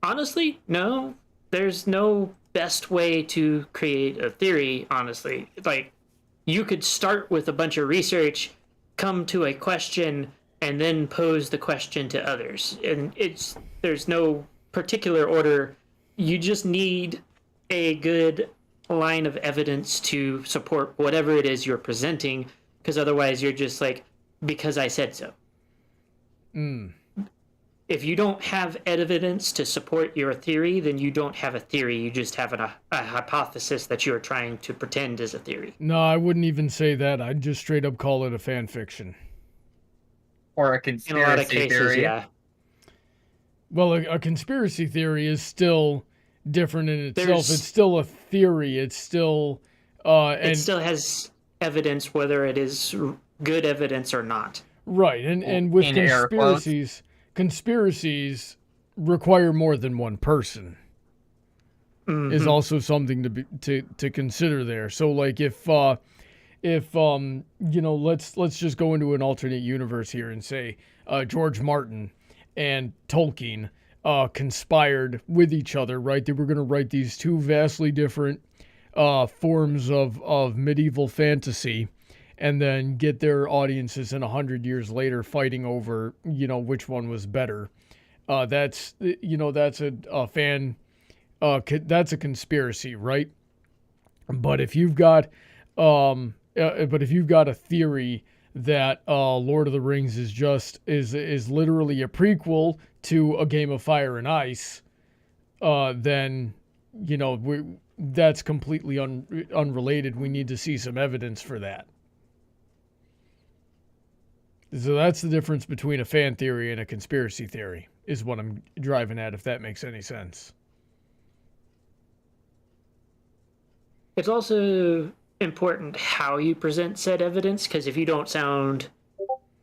Speaker 3: Honestly, no. There's no best way to create a theory, honestly. Like, you could start with a bunch of research, come to a question, and then pose the question to others. And there's no particular order. You just need a good line of evidence to support whatever it is you're presenting, because otherwise you're just like, because I said so. If you don't have evidence to support your theory, then you don't have a theory. You just have a hypothesis that you're trying to pretend is a theory.
Speaker 1: No, I wouldn't even say that. I'd just straight up call it a fan fiction.
Speaker 2: Or a
Speaker 3: In
Speaker 2: conspiracy
Speaker 3: a lot of cases,
Speaker 2: theory.
Speaker 3: yeah.
Speaker 1: Well, a conspiracy theory is still different in itself.
Speaker 3: There's-
Speaker 1: It's still a theory. It's still
Speaker 3: It still has evidence, whether it is good evidence or not.
Speaker 1: right. And with
Speaker 2: In air quotes.
Speaker 1: conspiracies require more than one person. Is also something to consider there. So like if you know, let's just go into an alternate universe here and say George Martin and Tolkien conspired with each other, right? They were going to write these two vastly different forms of medieval fantasy, and then get their audiences in 100 years later fighting over, you know, which one was better. That's a fan. That's a conspiracy, right? But if you've got a theory that Lord of the Rings is literally a prequel to A Game of Fire and Ice, then you know that's completely unrelated. We need to see some evidence for that. So that's the difference between a fan theory and a conspiracy theory, is what I'm driving at, if that makes any sense.
Speaker 3: It's also important how you present said evidence, because if you don't sound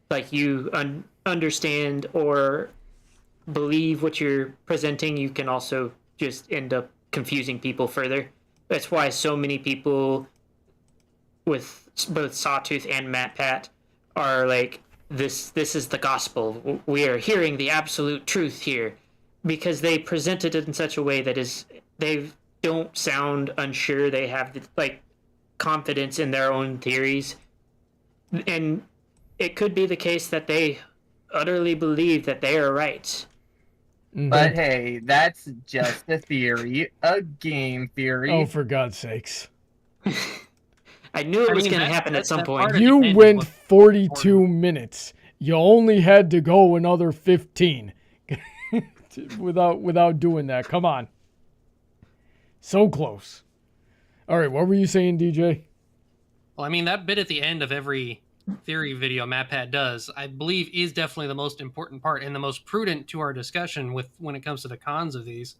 Speaker 3: like you understand or believe what you're presenting, you can also just end up confusing people further. That's why so many people with both Sawtooth and MatPat are like, this is the gospel. We are hearing the absolute truth here, because they present it in such a way that they don't sound unsure. They have like confidence in their own theories, and it could be the case that they utterly believe that they are right.
Speaker 2: But hey, that's just a theory, a game theory.
Speaker 1: Oh, for God's sakes.
Speaker 3: I knew it was
Speaker 4: mean,
Speaker 3: going to
Speaker 4: that's-
Speaker 3: happen at
Speaker 4: that's
Speaker 3: some
Speaker 4: that
Speaker 3: point.
Speaker 4: part of-
Speaker 1: You
Speaker 4: depends
Speaker 1: went
Speaker 4: what-
Speaker 1: 42 minutes. You only had to go another 15 without doing that. Come on. So close. All right, what were you saying, DJ?
Speaker 4: Well, I mean, that bit at the end of every theory video MatPat does, I believe, is definitely the most important part and the most prudent to our discussion with when it comes to the cons of these.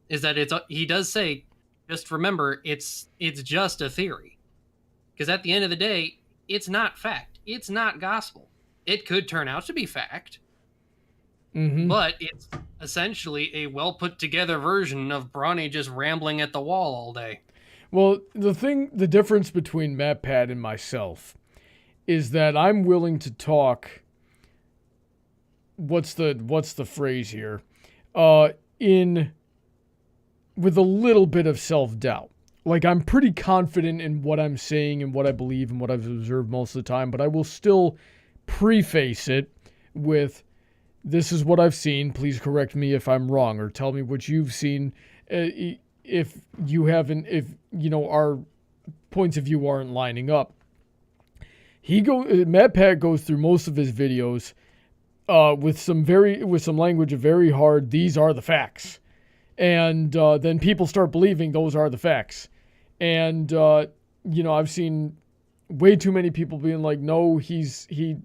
Speaker 4: Is that he does say, just remember, it's just a theory, because at the end of the day, it's not fact. It's not gospel. It could turn out to be fact, but it's essentially a well put together version of Brawny just rambling at the wall all day.
Speaker 1: Well, the difference between MatPat and myself is that I'm willing to talk. What's the phrase here? With a little bit of self-doubt. Like, I'm pretty confident in what I'm saying and what I believe and what I've observed most of the time, but I will still preface it with, this is what I've seen. Please correct me if I'm wrong, or tell me what you've seen. If you haven't, if you know our points of view aren't lining up. MatPat goes through most of his videos with some language of very hard, these are the facts. And then people start believing those are the facts. And I've seen way too many people being like, no, he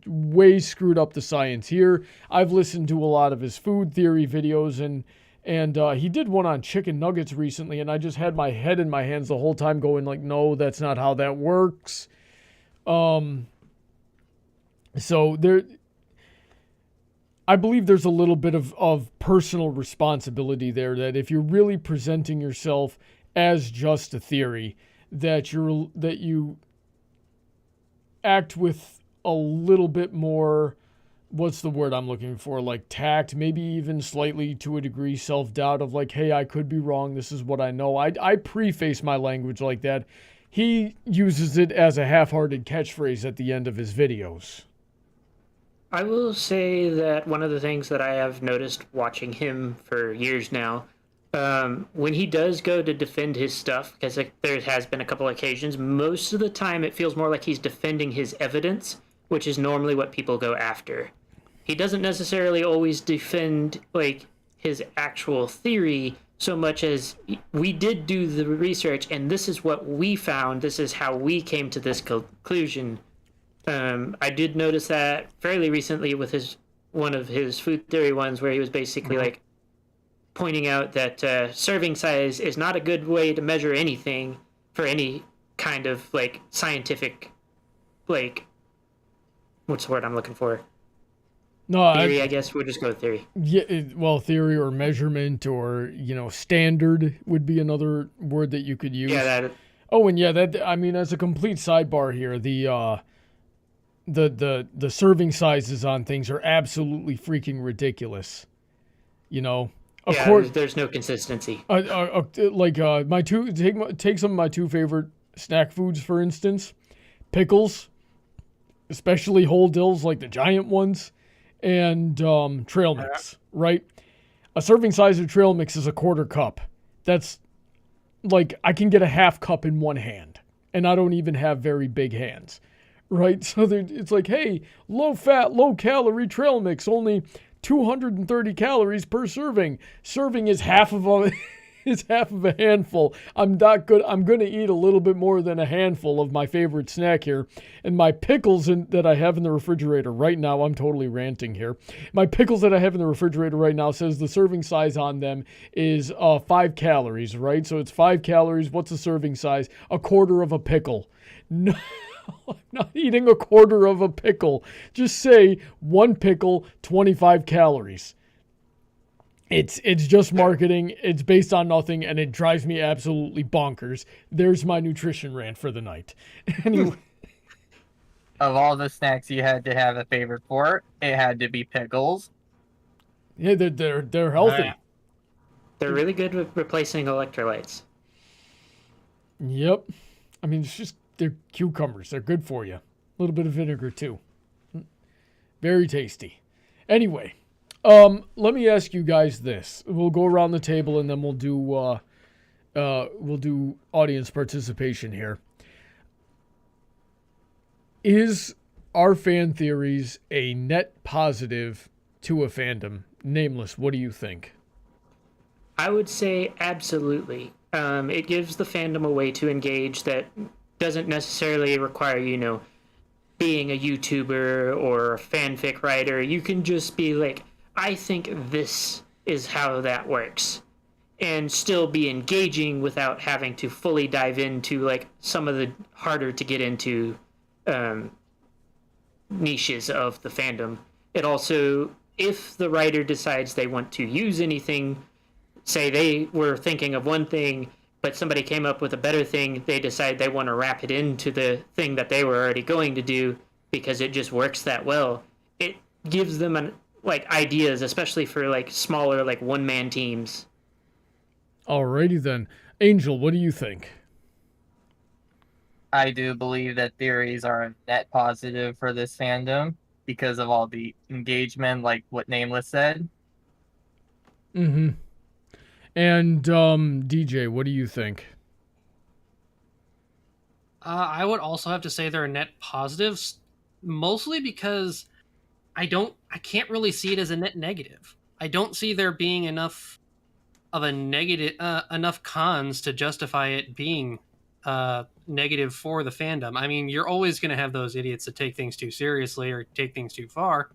Speaker 1: way screwed up the science here. I've listened to a lot of his food theory videos, and he did one on chicken nuggets recently, and I just had my head in my hands the whole time going like, no, that's not how that works. So I believe there's a little bit of personal responsibility there, that if you're really presenting yourself as just a theory, that you act with a little bit more, what's the word I'm looking for, like tact, maybe even slightly to a degree self-doubt of like, hey, I could be wrong, this is what I know. I preface my language like that, he uses it as a half-hearted catchphrase at the end of his videos.
Speaker 3: I will say that one of the things that I have noticed watching him for years now, when he does go to defend his stuff, because there has been a couple occasions, most of the time it feels more like he's defending his evidence, which is normally what people go after. He doesn't necessarily always defend like his actual theory so much as we did do the research and this is what we found, this is how we came to this conclusion. I did notice that fairly recently with one of his food theory ones where he was basically like pointing out that serving size is not a good way to measure anything for any kind of like scientific, like, what's the word I'm looking for?
Speaker 1: No,
Speaker 3: Theory, I guess we'll just go with theory.
Speaker 1: Yeah, well, theory or measurement or, standard would be another word that you could use.
Speaker 3: Yeah, that.
Speaker 1: Oh, and yeah, that, I mean, as a complete sidebar here, the serving sizes on things are absolutely freaking ridiculous. Of course,
Speaker 3: there's no consistency.
Speaker 1: Take some of my two favorite snack foods, for instance. Pickles, especially whole dills like the giant ones, and trail mix, right? A serving size of trail mix is a quarter cup. That's like, I can get a half cup in one hand, and I don't even have very big hands, right? So it's like, hey, low fat, low calorie trail mix, only 230 calories per serving. Serving is half of a handful. I'm not good. I'm going to eat a little bit more than a handful of my favorite snack here. And my pickles that I have in the refrigerator right now, I'm totally ranting here. My pickles that I have in the refrigerator right now says the serving size on them is 5 calories, right? So it's 5 calories. What's the serving size? A quarter of a pickle. No. I'm not eating a quarter of a pickle. Just say 1 pickle, 25 calories. It's just marketing. It's based on nothing, and it drives me absolutely bonkers. There's my nutrition rant for the night. Anyway.
Speaker 2: Of all the snacks you had to have a favorite for, it had to be pickles.
Speaker 1: Yeah, they're healthy.
Speaker 3: They're really good with replacing electrolytes.
Speaker 1: Yep. I mean, they're cucumbers. They're good for you. A little bit of vinegar, too. Very tasty. Anyway. Let me ask you guys this. We'll go around the table and then we'll do audience participation here. Is our fan theories a net positive to a fandom? Nameless, what do you think?
Speaker 3: I would say absolutely. It gives the fandom a way to engage that doesn't necessarily require, being a YouTuber or a fanfic writer. You can just be like, I think this is how that works, and still be engaging without having to fully dive into like some of the harder to get into niches of the fandom. It also, if the writer decides they want to use anything, say they were thinking of one thing, but somebody came up with a better thing, they decide they want to wrap it into the thing that they were already going to do because it just works that well. It gives them ideas, especially for like smaller, like one-man teams. Alrighty
Speaker 1: then. Angel, what do you think?
Speaker 2: I do believe that theories are a net positive for this fandom because of all the engagement, like what Nameless said.
Speaker 1: Mm-hmm. And DJ, what do you think?
Speaker 4: I would also have to say they're net positives, mostly because I can't really see it as a net negative. I don't see there being enough of a negative, enough cons to justify it being negative for the fandom. I mean, you're always going to have those idiots that take things too seriously or take things too far.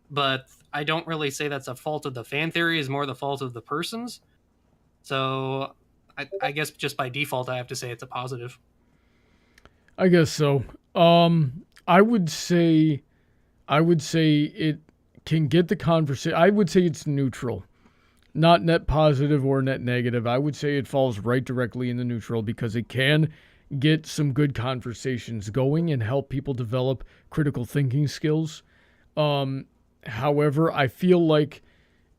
Speaker 4: But I don't really say that's a fault of the fan theory, is more the fault of the persons. So I guess just by default, I have to say it's a positive.
Speaker 1: I guess so. I would say it can get the conversation. I would say it's neutral, not net positive or net negative. I would say it falls right directly in the neutral because it can get some good conversations going and help people develop critical thinking skills. However, I feel like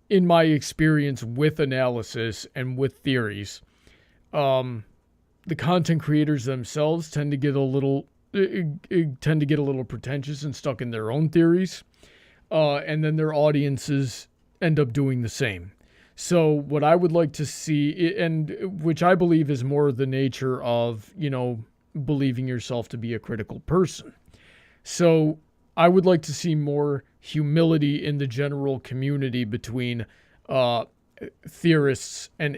Speaker 1: in my experience with analysis and with theories, the content creators themselves tend to get a little pretentious and stuck in their own theories, and then their audiences end up doing the same. So what I would like to see, and which I believe is more the nature of, believing yourself to be a critical person. So I would like to see more humility in the general community between theorists and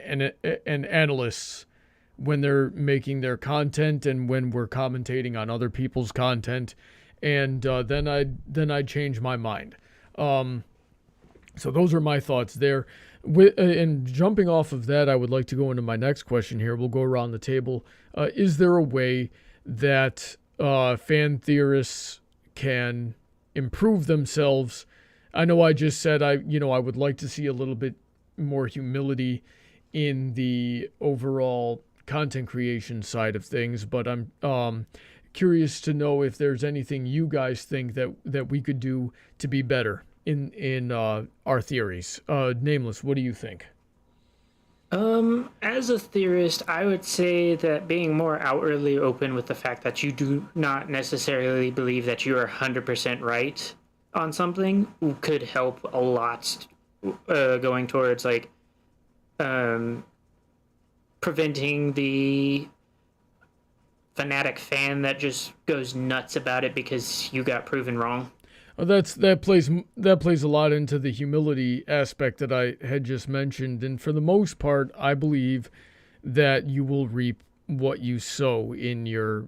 Speaker 1: analysts when they're making their content and when we're commentating on other people's content, and then I'd change my mind. So those are my thoughts there. And jumping off of that, I would like to go into my next question here. We'll go around the table. Is there a way that fan theorists can improve themselves? I know I just said I would like to see a little bit more humility in the overall content creation side of things, but I'm curious to know if there's anything you guys think that we could do to be better in our theories. Nameless, what do you think?
Speaker 3: As a theorist, I would say that being more outwardly open with the fact that you do not necessarily believe that you are 100% right on something could help a lot, going towards preventing the fanatic fan that just goes nuts about it because you got proven wrong.
Speaker 1: That plays a lot into the humility aspect that I had just mentioned, and for the most part, I believe that you will reap what you sow in your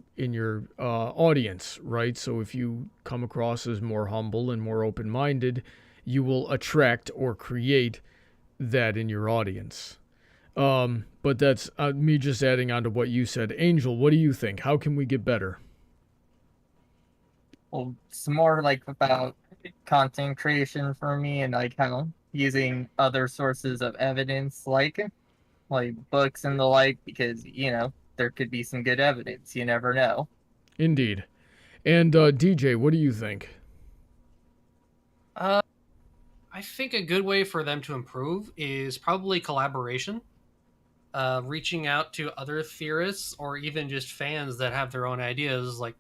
Speaker 1: audience, right? So if you come across as more humble and more open-minded, you will attract or create that in your audience. But that's me just adding on to what you said. Angel, what do you think? How can we get better?
Speaker 2: Well, it's more about content creation for me, and how using other sources of evidence, like books and the like, because there could be some good evidence. You never know.
Speaker 1: Indeed. And DJ, what do you think?
Speaker 4: I think a good way for them to improve is probably collaboration. Reaching out to other theorists or even just fans that have their own ideas. Like,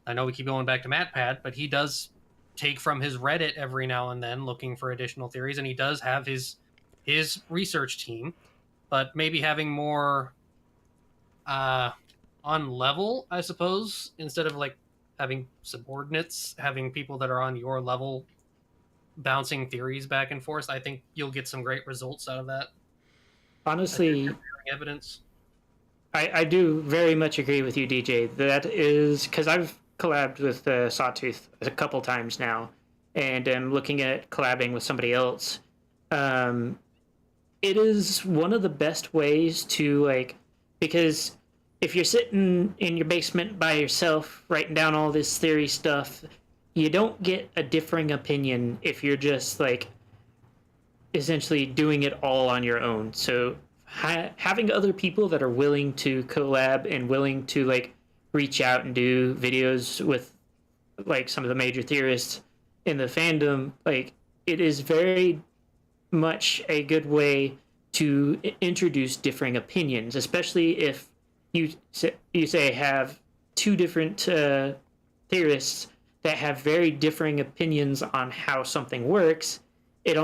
Speaker 4: I know we keep going back to MatPat, but he does take from his Reddit every now and then looking for additional theories, and he does have his research team, but maybe having more on level, I suppose, instead of having subordinates, having people that are on your level bouncing theories back and forth. I think you'll get some great results out of that.
Speaker 3: Honestly,
Speaker 4: evidence.
Speaker 3: I do very much agree with you, DJ. That is because I've collabed with Sawtooth a couple times now, and am looking at collabing with somebody else. It is one of the best ways to because if you're sitting in your basement by yourself writing down all this theory stuff, you don't get a differing opinion if you're just essentially doing it all on your own. So having other people that are willing to collab and willing to reach out and do videos with some of the major theorists in the fandom, it is very much a good way to introduce differing opinions, especially if you say have two different theorists that have very differing opinions on how something works. It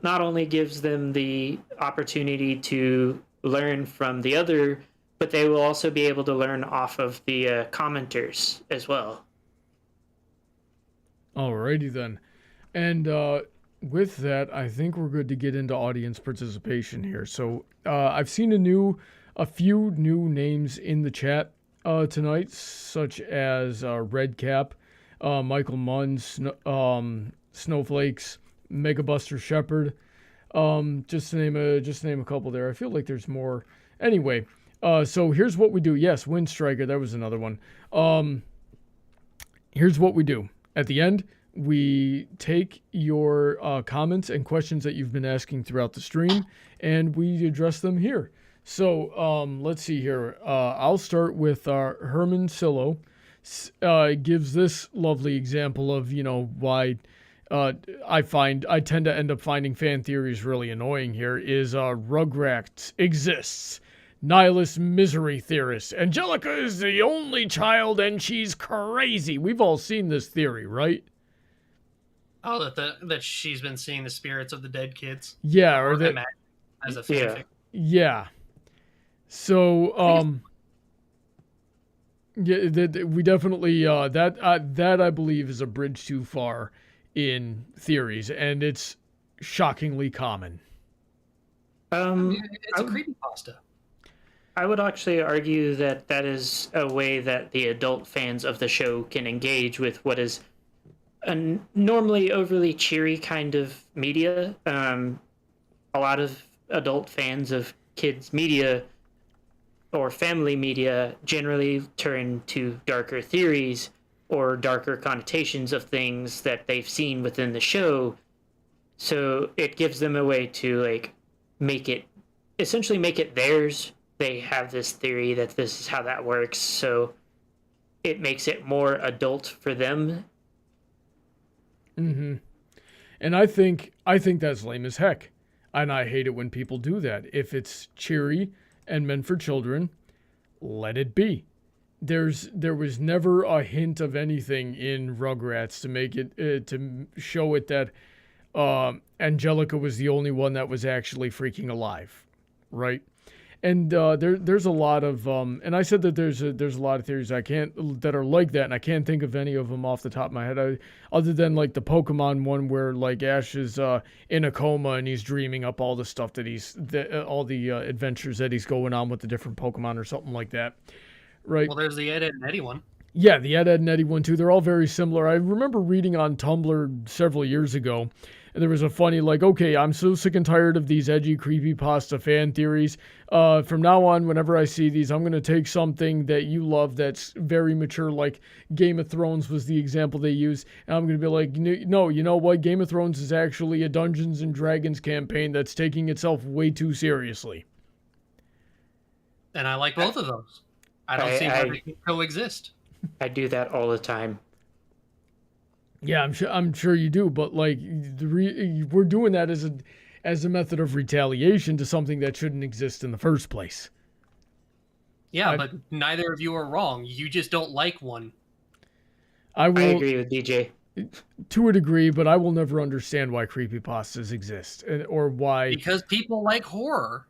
Speaker 3: not only gives them the opportunity to learn from the other, but they will also be able to learn off of the commenters as well.
Speaker 1: Alrighty then. And with that, I think we're good to get into audience participation here. So I've seen a few new names in the chat tonight, such as Redcap, Michael Munn, Snowflakes, Megabuster Shepherd, just to name a couple there. I feel like there's more. Anyway, so here's what we do. Yes, Windstriker, that was another one. Here's what we do. At the end, we take your comments and questions that you've been asking throughout the stream, and we address them here. So let's see here. I'll start with Herman Sillo. Gives this lovely example of why I tend to end up finding fan theories really annoying. Here is Rugrats exists. nihilist misery theorist. Angelica is the only child and she's crazy. We've all seen this theory, right?
Speaker 4: Oh, that she's been seeing the spirits of the dead kids.
Speaker 1: Yeah, or that
Speaker 4: as a fanfic.
Speaker 1: Yeah. So, yeah, we definitely that I believe is a bridge too far in theories, and it's shockingly common.
Speaker 4: It's a creepypasta.
Speaker 3: I would actually argue that that is a way that the adult fans of the show can engage with what is a normally overly cheery kind of media. A lot of adult fans of kids media or family media generally turn to darker theories or darker connotations of things that they've seen within the show. So it gives them a way to like essentially make it theirs. They have this theory that this is how that works, so it makes it more adult for them.
Speaker 1: Mm-hmm. And I think that's lame as heck. And I hate it when people do that. If it's cheery and meant for children, let it be. There was never a hint of anything in Rugrats to make it to show it that Angelica was the only one that was actually freaking alive, right? And there's a lot of and I said that there's a lot of theories that are like that, and I can't think of any of them off the top of my head, other than like the Pokemon one where like Ash is in a coma and he's dreaming up all the stuff that all the adventures that he's going on with the different Pokemon or something like that, right?
Speaker 4: Well, there's the Ed, Ed and Eddie one.
Speaker 1: Yeah, the Ed, Ed and Eddie one too. They're all very similar. I remember reading on Tumblr several years ago. And there was a funny, like, okay, I'm so sick and tired of these edgy, creepypasta fan theories. From now on, whenever I see these, I'm going to take something that you love that's very mature, like Game of Thrones was the example they used. And I'm going to be like, no, you know what? Game of Thrones is actually a Dungeons and Dragons campaign that's taking itself way too seriously.
Speaker 4: And I like both of those. I don't see how they can coexist.
Speaker 3: I do that all the time.
Speaker 1: Yeah, I'm sure you do, but like we're doing that as a method of retaliation to something that shouldn't exist in the first place.
Speaker 4: Yeah, but neither of you are wrong. You just don't like one.
Speaker 1: I
Speaker 3: agree with DJ.
Speaker 1: To a degree, but I will never understand why creepypastas exist or why.
Speaker 4: Because people like horror.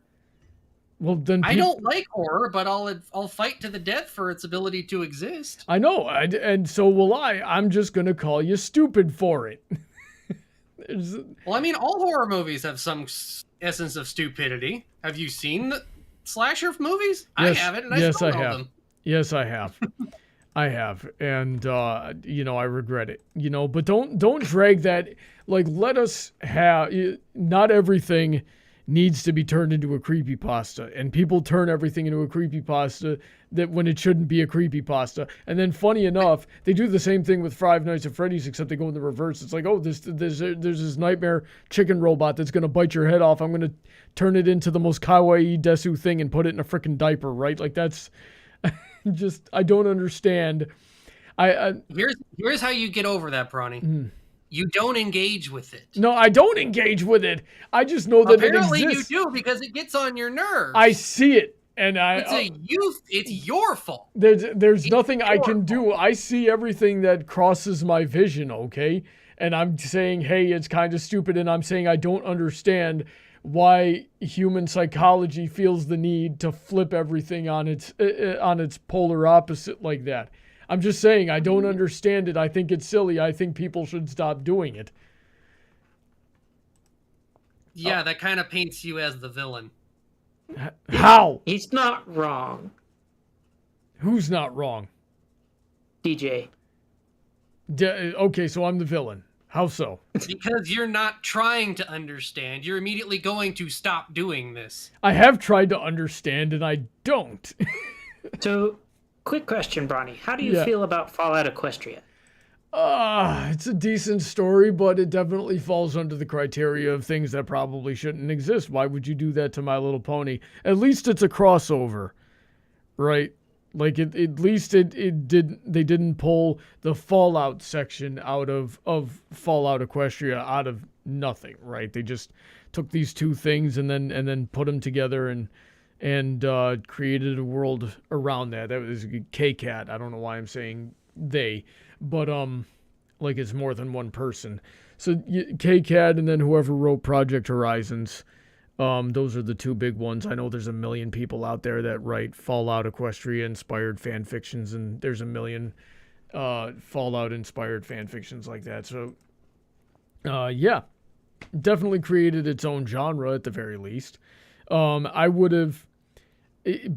Speaker 1: Well, then
Speaker 4: I don't like horror, but I'll fight to the death for its ability to exist.
Speaker 1: I know, and so will I. I'm just gonna call you stupid for it.
Speaker 4: Well, I mean, all horror movies have some essence of stupidity. Have you seen the slasher movies?
Speaker 1: Yes,
Speaker 4: I haven't, and I still love them.
Speaker 1: Yes, I have. I have, and I regret it. But don't drag that. Like, let us have. Not everything needs to be turned into a creepypasta, and people turn everything into a creepypasta that when it shouldn't be a creepypasta. And then, funny enough, they do the same thing with Five Nights at Freddy's, except they go in the reverse. It's like, oh, there's this nightmare chicken robot that's gonna bite your head off. I'm gonna turn it into the most kawaii desu thing and put it in a freaking diaper, right? Like that's just I don't understand.
Speaker 4: Here's how you get over that, Brawny. You don't engage with it.
Speaker 1: No, I don't engage with it. I just know that
Speaker 4: apparently
Speaker 1: it exists.
Speaker 4: You do, because it gets on your nerves.
Speaker 1: I see it, and
Speaker 4: it's your fault.
Speaker 1: There's nothing I can do. I see everything that crosses my vision, okay? And I'm saying, hey, it's kind of stupid, and I'm saying I don't understand why human psychology feels the need to flip everything on its polar opposite like that. I'm just saying, I don't understand it. I think it's silly. I think people should stop doing it.
Speaker 4: Yeah, that kind of paints you as the villain.
Speaker 1: How?
Speaker 3: He's not wrong.
Speaker 1: Who's not wrong?
Speaker 3: DJ.
Speaker 1: Okay, so I'm the villain. How so?
Speaker 4: Because you're not trying to understand. You're immediately going to stop doing this.
Speaker 1: I have tried to understand, and I don't.
Speaker 3: So... quick question, Brawny. How do you feel about Fallout Equestria?
Speaker 1: It's a decent story, but it definitely falls under the criteria of things that probably shouldn't exist. Why would you do that to My Little Pony? At least it's a crossover, right? Like at least they didn't pull the Fallout section out of Fallout Equestria out of nothing, right? They just took these two things and then put them together and and created a world around that. That was K-Cat. I don't know why I'm saying they, but like it's more than one person. So K-Cat and then whoever wrote Project Horizons. Those are the two big ones. I know there's a million people out there that write Fallout Equestria inspired fan fictions, and there's a million Fallout inspired fan fictions like that. So yeah, definitely created its own genre at the very least. I would have,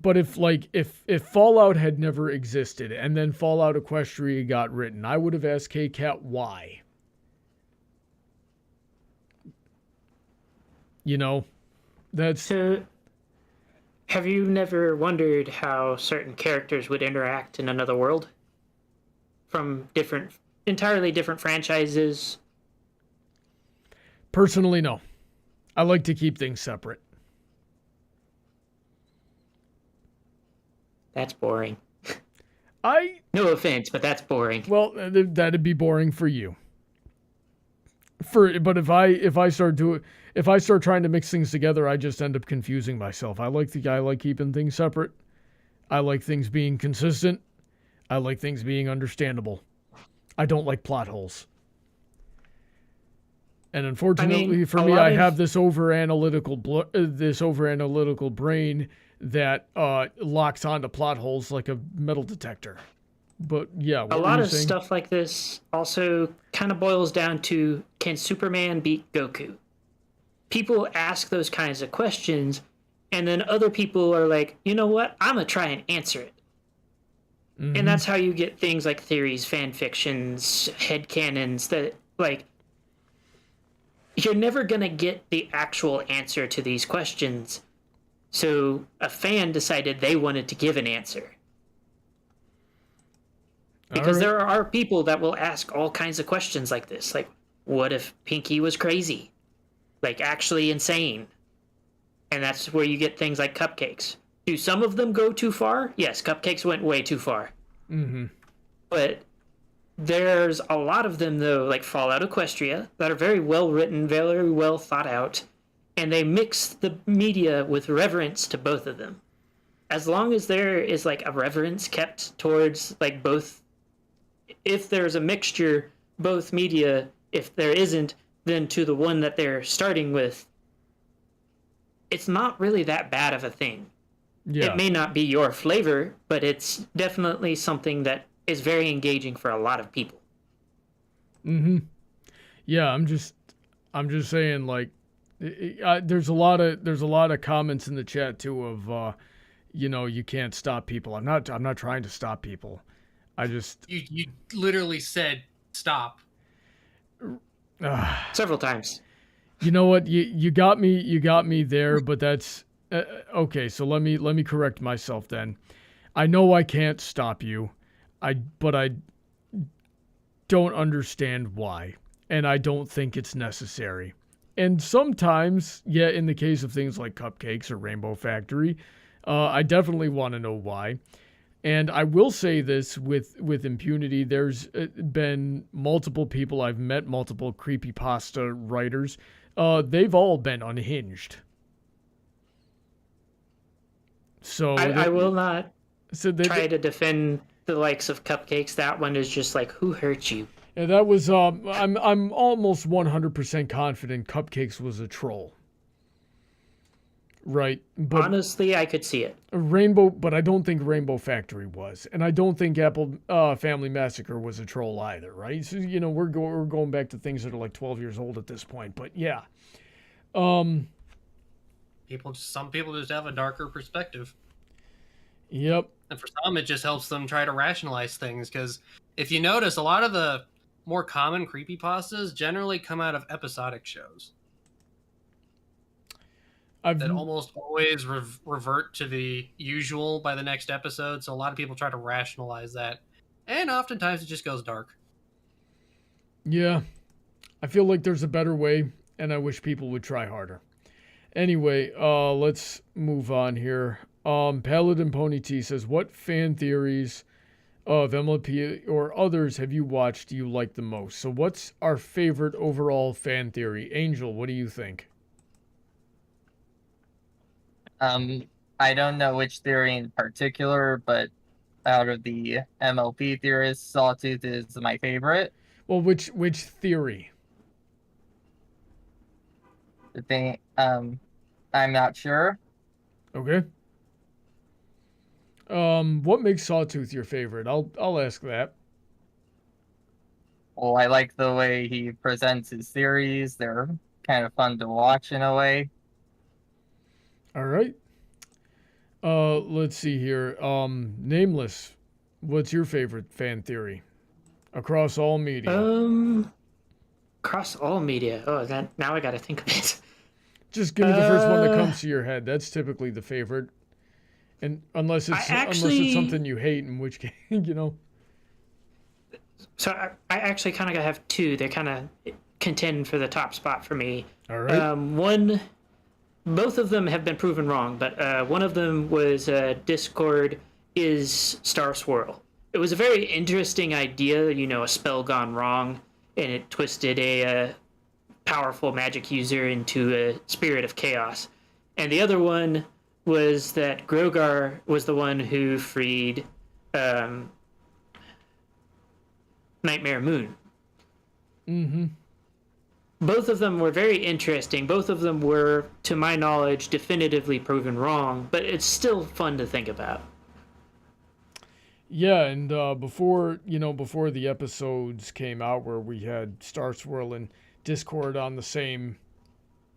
Speaker 1: but if Fallout had never existed and then Fallout Equestria got written, I would have asked K-Cat why. You know, that's...
Speaker 3: So, have you never wondered how certain characters would interact in another world? From entirely different franchises?
Speaker 1: Personally, no. I like to keep things separate.
Speaker 3: That's boring.
Speaker 1: No
Speaker 3: offense, but that's boring.
Speaker 1: Well, that'd be boring for you. But if I start trying to mix things together, I just end up confusing myself. I like keeping things separate. I like things being consistent. I like things being understandable. I don't like plot holes. And unfortunately for me, I have this over analytical brain that locks onto plot holes like a metal detector. But yeah,
Speaker 3: a lot of stuff like this also kind of boils down to, can Superman beat Goku? People ask those kinds of questions, and then other people are like, you know what? I'm going to try and answer it. Mm-hmm. And that's how you get things like theories, fan fictions, headcanons, that, like, you're never going to get the actual answer to these questions. So a fan decided they wanted to give an answer. Because there are people that will ask all kinds of questions like this. Like, what if Pinky was crazy? Like, actually insane? And that's where you get things like cupcakes. Do some of them go too far? Yes, cupcakes went way too far.
Speaker 1: Mm-hmm.
Speaker 3: But there's a lot of them, though, like Fallout Equestria, that are very well written, very well thought out. And they mix the media with reverence to both of them. As long as there is, like, a reverence kept towards, like, both. If there's a mixture, both media, if there isn't, then to the one that they're starting with, it's not really that bad of a thing. Yeah. It may not be your flavor, but it's definitely something that is very engaging for a lot of people.
Speaker 1: Mm-hmm. Yeah, I'm just saying, like, there's a lot of comments in the chat too of, you can't stop people. I'm not trying to stop people. I just...
Speaker 4: You literally said stop.
Speaker 3: Several times.
Speaker 1: You know what? You got me there, but that's... okay, so let me correct myself then. I know I can't stop you, but I don't understand why, and I don't think it's necessary. And sometimes, yeah, in the case of things like cupcakes or Rainbow Factory, I definitely want to know why. And I will say this with impunity, there's been multiple people I've met, multiple creepypasta writers. They've all been unhinged. So
Speaker 3: I will not try to defend the likes of cupcakes. That one is just like, who hurt you?
Speaker 1: And that was, I'm almost 100% confident Cupcakes was a troll. Right. But
Speaker 3: honestly, I could see it.
Speaker 1: But I don't think Rainbow Factory was. And I don't think Apple Family Massacre was a troll either, right? So, we're going back to things that are like 12 years old at this point. But yeah.
Speaker 4: Some people just have a darker perspective.
Speaker 1: Yep.
Speaker 4: And for some, it just helps them try to rationalize things. Because if you notice, a lot of the more common creepypastas generally come out of episodic shows. That almost always revert to the usual by the next episode. So a lot of people try to rationalize that. And oftentimes it just goes dark.
Speaker 1: Yeah. I feel like there's a better way, and I wish people would try harder. Anyway, let's move on here. Paladin Pony T says, what fan theories of MLP or others have you watched you like the most? So what's our favorite overall fan theory? Angel, what do you think?
Speaker 2: I don't know which theory in particular, but out of the MLP theorists, Sawtooth is my favorite.
Speaker 1: Well, which theory?
Speaker 2: The thing, I'm not sure.
Speaker 1: Okay. What makes Sawtooth your favorite? I'll ask that.
Speaker 2: Well, I like the way he presents his theories. They're kind of fun to watch in a way.
Speaker 1: All right. Let's see here. Nameless. What's your favorite fan theory across all media?
Speaker 3: Across all media. Oh, that now I got to think of it.
Speaker 1: Just give me the first one that comes to your head. That's typically the favorite, and unless it's something you hate, in which case, you know.
Speaker 3: So I actually kind of have two. They kind of contend for the top spot for me.
Speaker 1: All right.
Speaker 3: Both of them have been proven wrong, but one of them was Discord is Star Swirl. It was a very interesting idea, a spell gone wrong, and it twisted a powerful magic user into a spirit of chaos. And the other one was that Grogar was the one who freed Nightmare Moon.
Speaker 1: Mm-hmm.
Speaker 3: Both of them were very interesting. Both of them were, to my knowledge, definitively proven wrong, but it's still fun to think about.
Speaker 1: Yeah, and before the episodes came out where we had Star Swirl and Discord on the same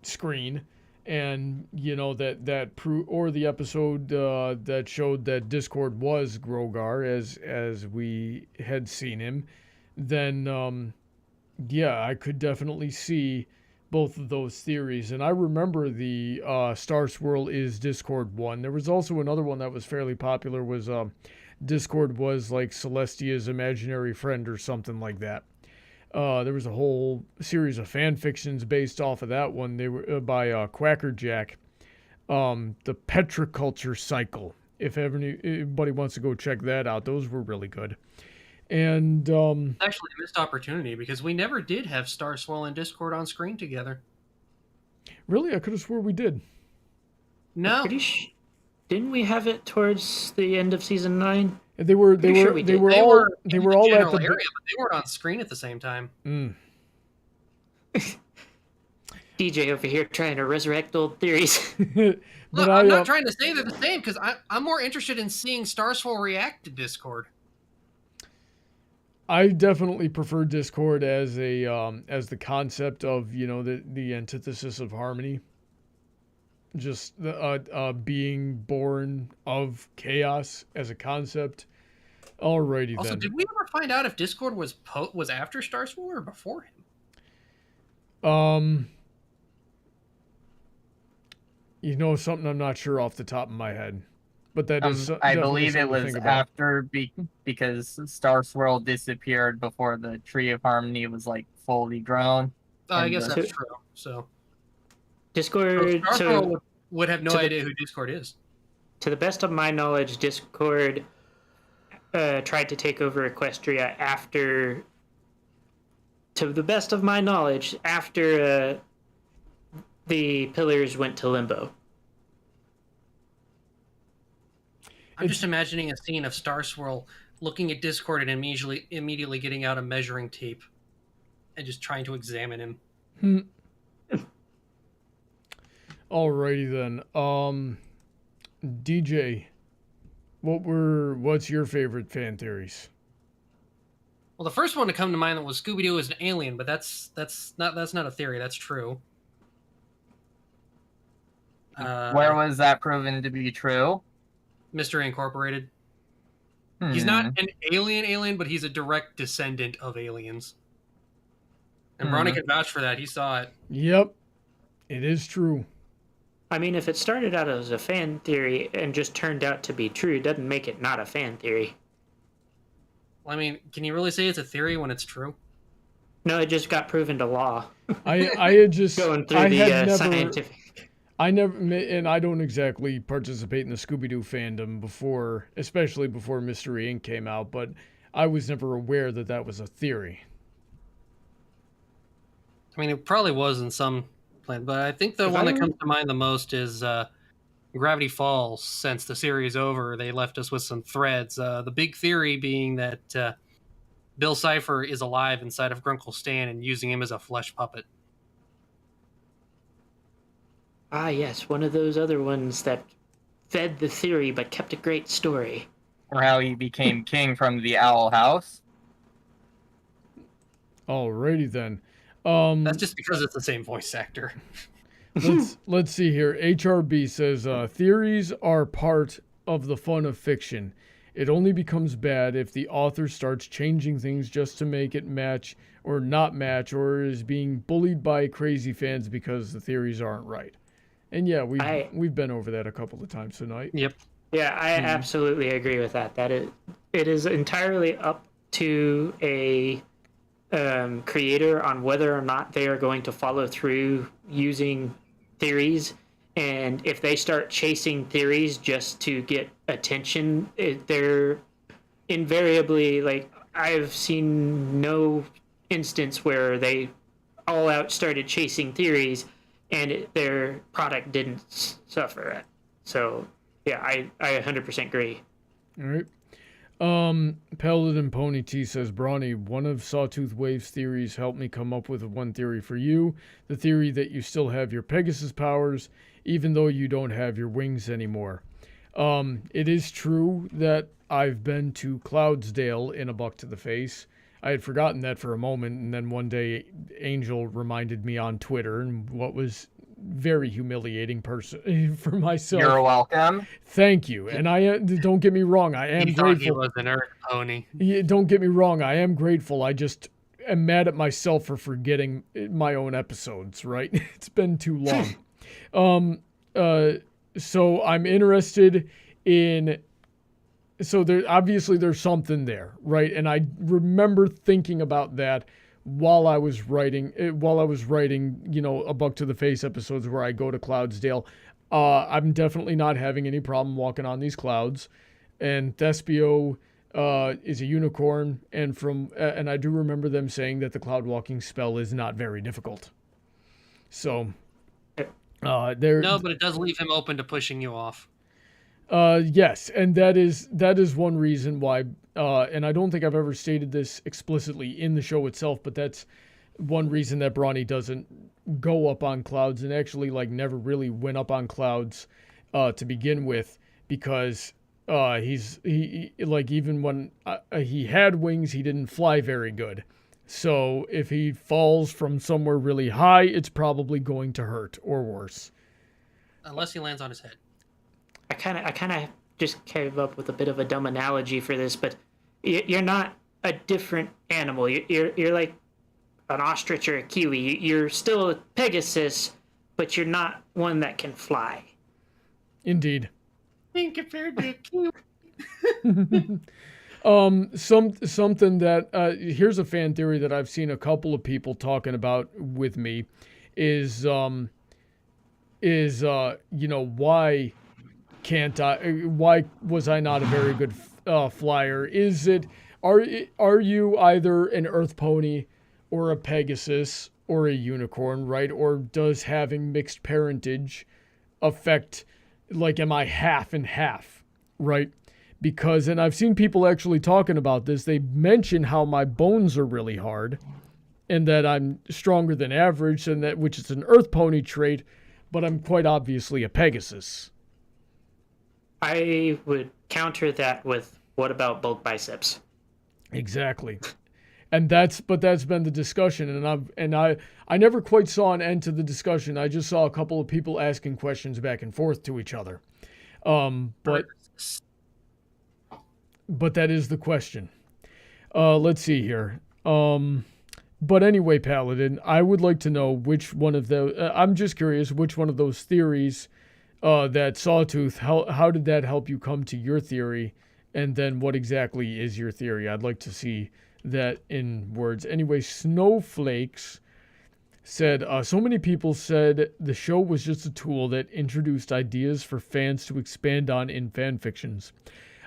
Speaker 1: screen, and the episode that showed that Discord was Grogar as we had seen him, then yeah, I could definitely see both of those theories. And I remember the Star Swirl is Discord one. There was also another one that was fairly popular, was Discord was like Celestia's imaginary friend or something like that. There was a whole series of fan fictions based off of that one. They were by Quackerjack. The Petriculture Cycle. If anybody wants to go check that out, those were really good. And
Speaker 4: actually a missed opportunity because we never did have Star Swirl and Discord on screen together.
Speaker 1: Really, I could have swore we did.
Speaker 4: No,
Speaker 3: didn't we have it towards the end of season 9?
Speaker 1: They were all at the
Speaker 4: area, but they weren't on screen at the same time.
Speaker 3: DJ over here trying to resurrect old theories.
Speaker 1: But
Speaker 4: I'm not trying to say they're the same because I'm more interested in seeing Star Swirl react to Discord.
Speaker 1: I definitely prefer Discord as the concept of the antithesis of harmony. Just being born of chaos as a concept. Alrighty
Speaker 4: also,
Speaker 1: then.
Speaker 4: Did we ever find out if Discord was after Star Swirl or before
Speaker 1: him?
Speaker 4: him?
Speaker 1: Something I'm not sure off the top of my head. But that is
Speaker 2: I believe it was after because Star Swirl disappeared before the Tree of Harmony was like fully grown.
Speaker 4: I guess that's true. So
Speaker 3: Discord
Speaker 4: Star Swirl would have no idea who Discord is.
Speaker 3: To the best of my knowledge, Discord tried to take over Equestria after. To the best of my knowledge, after the Pillars went to Limbo.
Speaker 4: I'm just imagining a scene of Star Swirl looking at Discord and immediately getting out a measuring tape and just trying to examine him.
Speaker 1: Alrighty then. DJ, what's your favorite fan theories?
Speaker 4: Well, the first one to come to mind was Scooby-Doo is an alien, but that's not a theory. That's true.
Speaker 2: Where was that proven to be true?
Speaker 4: Mystery Incorporated. He's not an alien, but he's a direct descendant of aliens. And Brawny can vouch for that. He saw it.
Speaker 1: Yep. It is true.
Speaker 3: I mean, if it started out as a fan theory and just turned out to be true, it doesn't make it not a fan theory.
Speaker 4: Well, I mean, can you really say it's a theory when it's true?
Speaker 3: No, it just got proven to law.
Speaker 1: I had just
Speaker 3: going through the scientific.
Speaker 1: I never, and I don't exactly participate in the Scooby-Doo fandom especially before Mystery Inc. came out, but I was never aware that was a theory.
Speaker 4: I mean, it probably was in some plan, but I think the one that comes to mind the most is Gravity Falls, since the series is over, they left us with some threads. The big theory being that Bill Cipher is alive inside of Grunkle Stan and using him as a flesh puppet.
Speaker 3: Ah, yes, one of those other ones that fed the theory but kept a great story.
Speaker 2: Or how he became king from the Owl House.
Speaker 1: Alrighty then.
Speaker 4: That's just because it's the same voice actor.
Speaker 1: Let's see here. HRB says theories are part of the fun of fiction. It only becomes bad if the author starts changing things just to make it match or not match, or is being bullied by crazy fans because the theories aren't right. And yeah, we've been over that a couple of times tonight.
Speaker 4: Yep.
Speaker 3: Yeah, I absolutely agree with that. It is entirely up to a creator on whether or not they are going to follow through using theories. And if they start chasing theories just to get attention, they're invariably, like, I've seen no instance where they all out started chasing theories and their product didn't suffer it. So yeah, I 100% agree.
Speaker 1: All right. Paladin Pony T says, Brawny, one of Sawtooth Wave's theories helped me come up with one theory for you. The theory that you still have your Pegasus powers, even though you don't have your wings anymore. It is true that I've been to Cloudsdale in a buck to the face. I had forgotten that for a moment, and then one day Angel reminded me on Twitter, and what was very humiliating for myself.
Speaker 2: You're welcome.
Speaker 1: Thank you. And I don't get me wrong, I am
Speaker 4: He
Speaker 1: grateful.
Speaker 4: thought he was an earth pony.
Speaker 1: Don't get me wrong, I am grateful. I just am mad at myself for forgetting my own episodes, right? It's been too long. So I'm interested in, so there obviously there's something there, right? And I remember thinking about that while I was writing, you know, a buck to the face episodes where I go to Cloudsdale. I'm definitely not having any problem walking on these clouds, and Thespio is a unicorn, and I do remember them saying that the cloud walking spell is not very difficult. So there.
Speaker 4: No, but it does leave him open to pushing you off.
Speaker 1: Yes, and that is one reason why, and I don't think I've ever stated this explicitly in the show itself, but that's one reason that Brawny doesn't go up on clouds, and actually like never really went up on clouds to begin with, because he like, even when he had wings, he didn't fly very good. So if he falls from somewhere really high, it's probably going to hurt or worse.
Speaker 4: Unless he lands on his head.
Speaker 3: I kind of just came up with a bit of a dumb analogy for this, but you're not a different animal. You're like an ostrich or a kiwi. You're still a Pegasus, but you're not one that can fly.
Speaker 1: Indeed.
Speaker 4: Being compared to a kiwi.
Speaker 1: Something that here's a fan theory that I've seen a couple of people talking about with me is you know, why was I not a very good flyer? Are you either an earth pony or a Pegasus or a unicorn, right? Or does having mixed parentage affect, like, am I half and half, right? Because, and I've seen people actually talking about this, they mention how my bones are really hard and that I'm stronger than average, and that, which is an earth pony trait, but I'm quite obviously a Pegasus.
Speaker 3: I would counter that with, what about bulk biceps?
Speaker 1: Exactly. And that's been the discussion, and I never quite saw an end to the discussion. I just saw a couple of people asking questions back and forth to each other. But that is the question. Let's see here. But anyway, Paladin, I would like to know which one of I'm just curious, which one of those theories that Sawtooth, how did that help you come to your theory? And then what exactly is your theory? I'd like to see that in words. Anyway, Snowflakes said, so many people said the show was just a tool that introduced ideas for fans to expand on in fan fictions.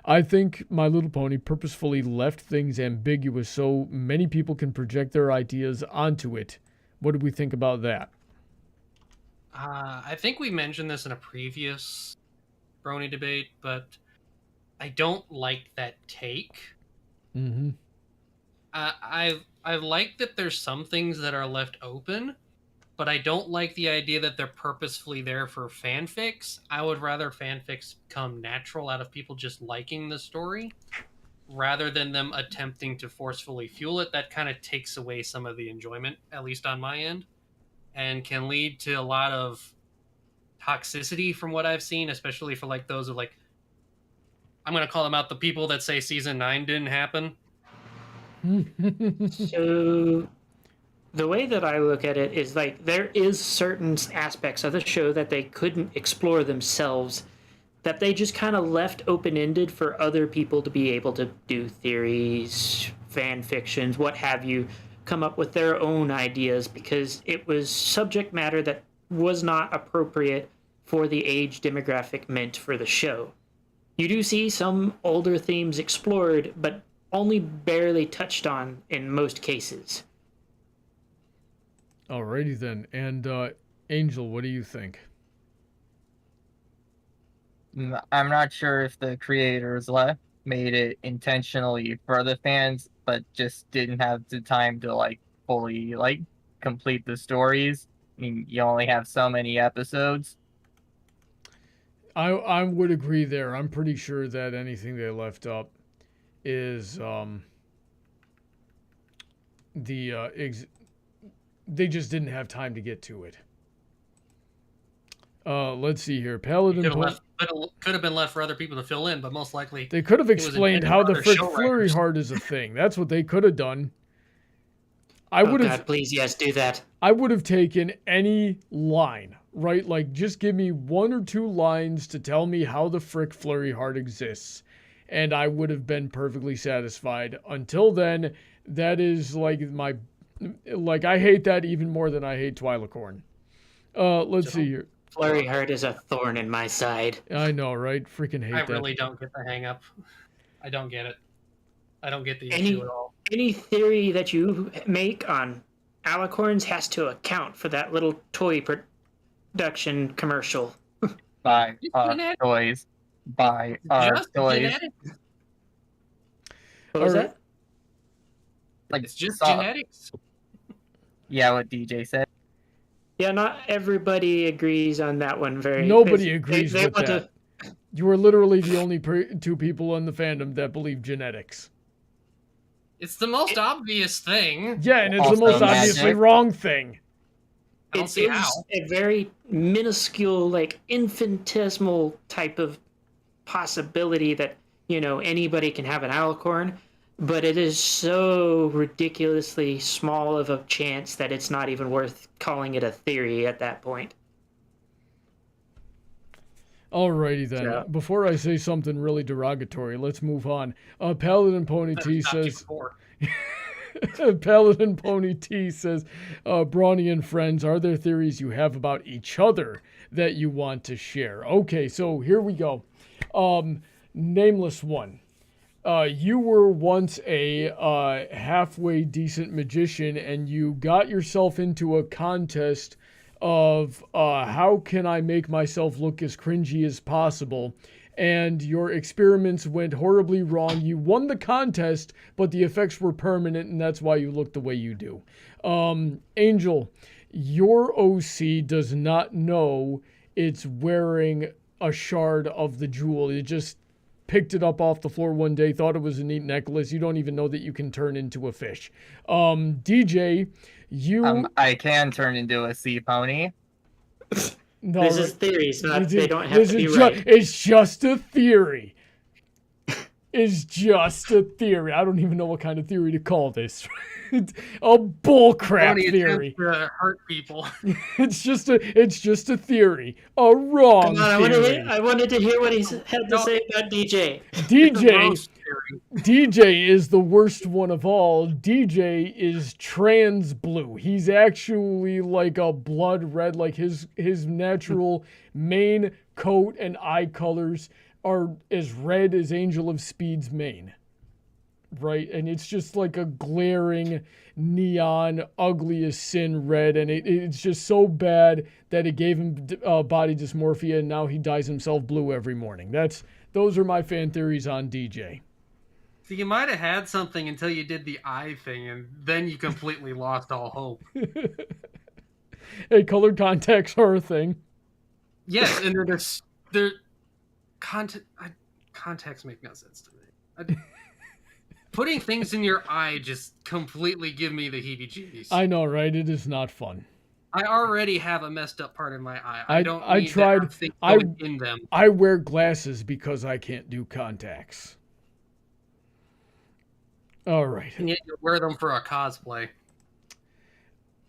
Speaker 1: I think My Little Pony purposefully left things ambiguous so many people can project their ideas onto it. What do we think about that?
Speaker 4: I think we mentioned this in a previous Brony debate, but I don't like that take.
Speaker 1: Mm-hmm.
Speaker 4: I like that there's some things that are left open, but I don't like the idea that they're purposefully there for fanfics. I would rather fanfics come natural out of people just liking the story, rather than them attempting to forcefully fuel it. That kind of takes away some of the enjoyment, at least on my end, and can lead to a lot of toxicity from what I've seen, especially for like those of like, I'm going to call them out, the people that say season 9 didn't happen.
Speaker 3: So the way that I look at it is like there is certain aspects of the show that they couldn't explore themselves, that they just kind of left open-ended for other people to be able to do theories, fan fictions, what have you, come up with their own ideas, because it was subject matter that was not appropriate for the age demographic meant for the show. You do see some older themes explored, but only barely touched on in most cases.
Speaker 1: Alrighty then. And Angel, what do you think?
Speaker 2: I'm not sure if the creators made it intentionally for the fans, but just didn't have the time to like fully like complete the stories. I mean, you only have so many episodes.
Speaker 1: I would agree there. I'm pretty sure that anything they left up is they just didn't have time to get to it. Let's see here. Paladin
Speaker 4: Could have been left for other people to fill in, but most likely
Speaker 1: they could have
Speaker 4: it was
Speaker 1: explained
Speaker 4: intended
Speaker 1: how
Speaker 4: for
Speaker 1: the
Speaker 4: other
Speaker 1: frick
Speaker 4: show
Speaker 1: flurry
Speaker 4: writers.
Speaker 1: heart is a thing. That's what they could have done. I
Speaker 3: Oh
Speaker 1: would have
Speaker 3: God, please, yes, do that.
Speaker 1: I would have taken any line, right? Like, just give me 1 or 2 lines to tell me how the frick flurry heart exists, and I would have been perfectly satisfied. Until then, that is like I hate that even more than I hate Twi'lek. Let's see here.
Speaker 3: Flurry heart is a thorn in my side.
Speaker 1: I know, right? Freaking hate
Speaker 4: I
Speaker 1: that.
Speaker 4: really don't get the hang up. I don't get it. I don't get the
Speaker 3: Any-
Speaker 4: issue at all.
Speaker 3: Any theory that you make on alicorns has to account for that little toy production commercial.
Speaker 2: Buy our
Speaker 4: Genetic-
Speaker 2: toys. Buy our
Speaker 4: Just
Speaker 2: toys.
Speaker 4: genetics.
Speaker 3: What was
Speaker 1: Alright.
Speaker 3: that?
Speaker 2: Like
Speaker 4: It's just
Speaker 2: saw-
Speaker 4: genetics.
Speaker 2: Yeah, what DJ said.
Speaker 3: Yeah, not everybody agrees on that one.
Speaker 1: Nobody agrees
Speaker 3: they
Speaker 1: with
Speaker 3: want
Speaker 1: that. You are literally the only 2 people in the fandom that believe genetics.
Speaker 4: It's the most obvious thing.
Speaker 1: Yeah, and it's the
Speaker 2: Also
Speaker 1: most obviously
Speaker 2: magic.
Speaker 1: wrong thing.
Speaker 4: I don't
Speaker 3: It
Speaker 4: see
Speaker 3: is
Speaker 4: how.
Speaker 3: a very minuscule, like infinitesimal type of possibility that, you know, anybody can have an alicorn, but it is so ridiculously small of a chance that it's not even worth calling it a theory at that point.
Speaker 1: Alrighty then.
Speaker 3: Yeah.
Speaker 1: Before I say something really derogatory, let's move on. Paladin Pony T
Speaker 4: Stopped you
Speaker 1: says,
Speaker 4: before.
Speaker 1: Paladin Pony T says, Brawny and friends, are there theories you have about each other that you want to share? Okay, so here we go. Nameless One. You were once a halfway decent magician, and you got yourself into a contest of how can I make myself look as cringy as possible, and your experiments went horribly wrong. You won the contest, but the effects were permanent, and that's why you look the way you do. Angel, your OC does not know it's wearing a shard of the jewel. It just picked it up off the floor one day, thought it was a neat necklace. You don't even know that you can turn into a fish. DJ, you...
Speaker 2: I can turn into a sea pony.
Speaker 1: no,
Speaker 3: This is theories, not
Speaker 1: this
Speaker 3: they
Speaker 1: is-
Speaker 3: don't have
Speaker 1: this
Speaker 3: to be
Speaker 1: is
Speaker 3: right.
Speaker 1: It's just a theory. It's just a theory. I don't even know what kind of theory to call this. It's a bullcrap
Speaker 4: Only
Speaker 1: theory.
Speaker 4: attempt to hurt people.
Speaker 1: It's just a theory. A wrong
Speaker 3: Come on,
Speaker 1: theory.
Speaker 3: I wanted to hear what he had to
Speaker 4: No.
Speaker 3: say about DJ.
Speaker 1: DJ
Speaker 4: Roast theory.
Speaker 1: DJ is the worst one of all. DJ is trans blue. He's actually like a blood red, like his natural mane, coat, and eye colors are as red as Angel of Speed's mane. right? And it's just like a glaring neon, ugly as sin red, and it's just so bad that it gave him body dysmorphia, and now he dyes himself blue every morning. Those are my fan theories on DJ.
Speaker 4: So you might have had something until you did the eye thing, and then you completely lost all hope.
Speaker 1: Hey, colored contacts are a thing.
Speaker 4: Yes, and contacts make no sense to me. Putting things in your eye just completely give me the heebie-jeebies.
Speaker 1: I know, right? It is not fun.
Speaker 4: I already have a messed up part in my eye. I don't need
Speaker 1: to have
Speaker 4: things going in them.
Speaker 1: I wear glasses because I can't do contacts. All right.
Speaker 4: And yet you wear them for a cosplay.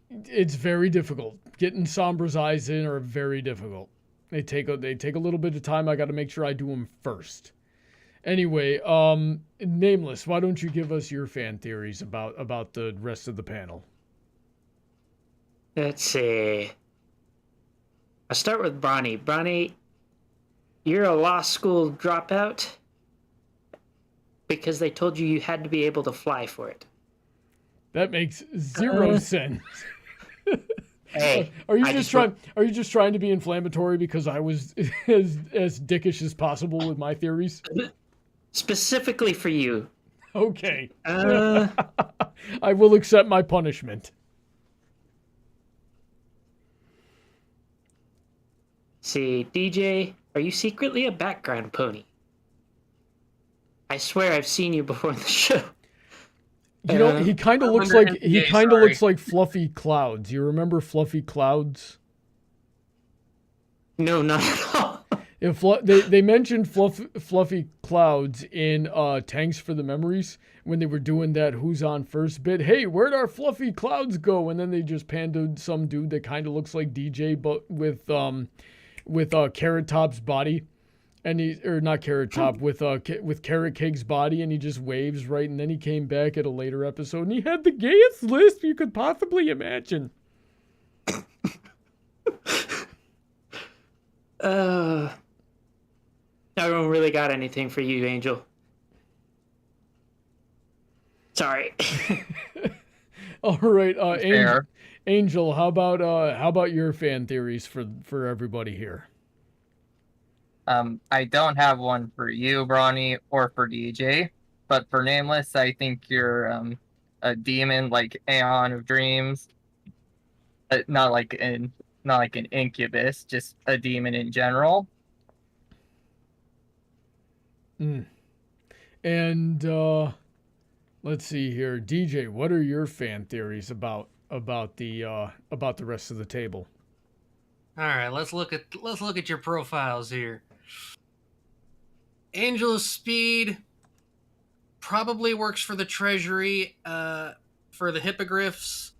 Speaker 1: It's very difficult. Getting Sombra's eyes in are very difficult. They take a little bit of time. I got to make sure I do them first. Anyway, Nameless, why don't you give us your fan theories about the rest of the panel?
Speaker 3: Let's see. I'll start with Brawny. Brawny, you're a law school dropout because they told you had to be able to fly for it.
Speaker 1: That makes zero sense.
Speaker 3: Hey,
Speaker 1: are you just trying to be inflammatory because I was as dickish as possible with my theories?
Speaker 3: Specifically for you.
Speaker 1: Okay. I will accept my punishment.
Speaker 3: See, DJ, are you secretly a background pony? I swear I've seen you before in the show.
Speaker 1: You know, he kind of looks like Fluffy Clouds. You remember Fluffy Clouds?
Speaker 3: No, not at all.
Speaker 1: If they mentioned Fluffy Clouds in Thanks for the Memories when they were doing that Who's On First bit. Hey, where'd our Fluffy Clouds go? And then they just panned to some dude that kind of looks like DJ, but with Carrot Top's body. And not Carrot Top, with Carrot Cake's body, and he just waves, right? And then he came back at a later episode, and he had the gayest lisp you could possibly imagine.
Speaker 3: I don't really got anything for you, Angel. Sorry.
Speaker 1: All right, Angel, how about your fan theories for everybody here?
Speaker 2: I don't have one for you, Brawny, or for DJ, but for Nameless, I think you're a demon like Aeon of Dreams. Not like an incubus, just a demon in general.
Speaker 1: And let's see here, DJ, what are your fan theories about the rest of the table?
Speaker 4: All right, let's look at your profiles here. Angel's speed probably works for the treasury, for the hippogriffs.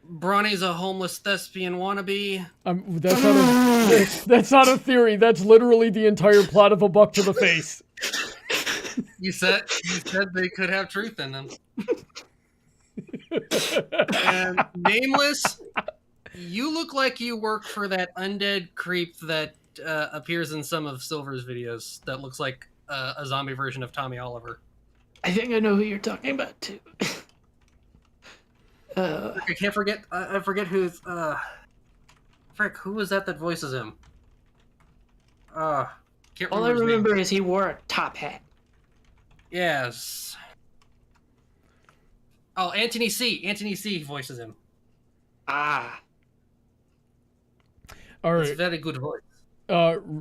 Speaker 4: Brawny's a homeless thespian wannabe.
Speaker 1: That's not a theory. That's literally the entire plot of A Buck to the Face.
Speaker 4: You said they could have truth in them. And Nameless, you look like you work for that undead creep that appears in some of Silver's videos that looks like a zombie version of Tommy Oliver.
Speaker 3: I think I know who you're talking about, too.
Speaker 4: I can't forget. I forget who's. Frick, who was that voices him? Can't
Speaker 3: All I remember is he wore a top hat.
Speaker 4: Yes. Oh, Anthony C. Anthony C. voices him.
Speaker 3: Ah.
Speaker 1: All right.
Speaker 4: It's a very good voice.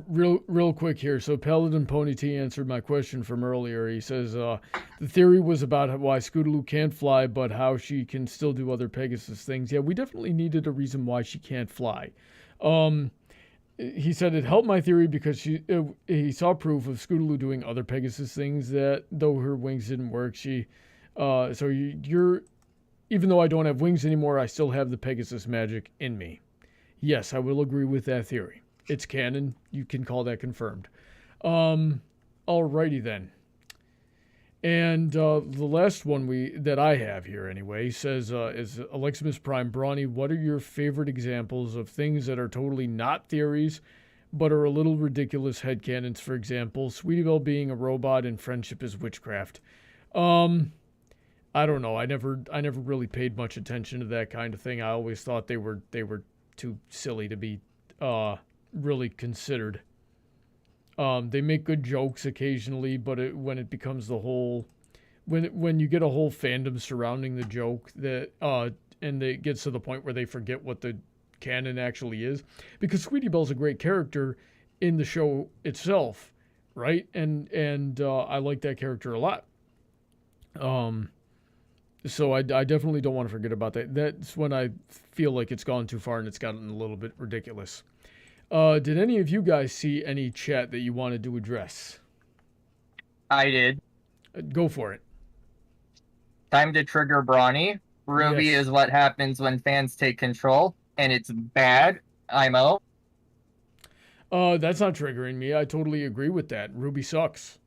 Speaker 1: Real quick here. So Paladin Pony T answered my question from earlier. He says the theory was about why Scootaloo can't fly, but how she can still do other Pegasus things. Yeah, we definitely needed a reason why she can't fly. He said it helped my theory because he saw proof of Scootaloo doing other Pegasus things that though her wings didn't work, even though I don't have wings anymore, I still have the Pegasus magic in me. Yes, I will agree with that theory. It's canon. You can call that confirmed. Alrighty then. And the last one that I have here anyway says is Aleximus Prime Brawny. What are your favorite examples of things that are totally not theories, but are a little ridiculous headcanons. For example, Sweetie Belle being a robot and friendship is witchcraft. I don't know. I never really paid much attention to that kind of thing. I always thought they were too silly to be really considered. They make good jokes occasionally, but when it becomes the whole, when you get a whole fandom surrounding the joke that and it gets to the point where they forget what the canon actually is, because Sweetie Belle's a great character in the show itself, right? And I like that character a lot. So I definitely don't want to forget about that. That's when I feel like it's gone too far and it's gotten a little bit ridiculous. Did any of you guys see any chat that you wanted to address?
Speaker 2: I did.
Speaker 1: Go for it.
Speaker 2: Time to trigger Brawny. Ruby
Speaker 1: Yes.
Speaker 2: is what happens when fans take control, and it's bad. IMO.
Speaker 1: That's not triggering me. I totally agree with that. Ruby sucks.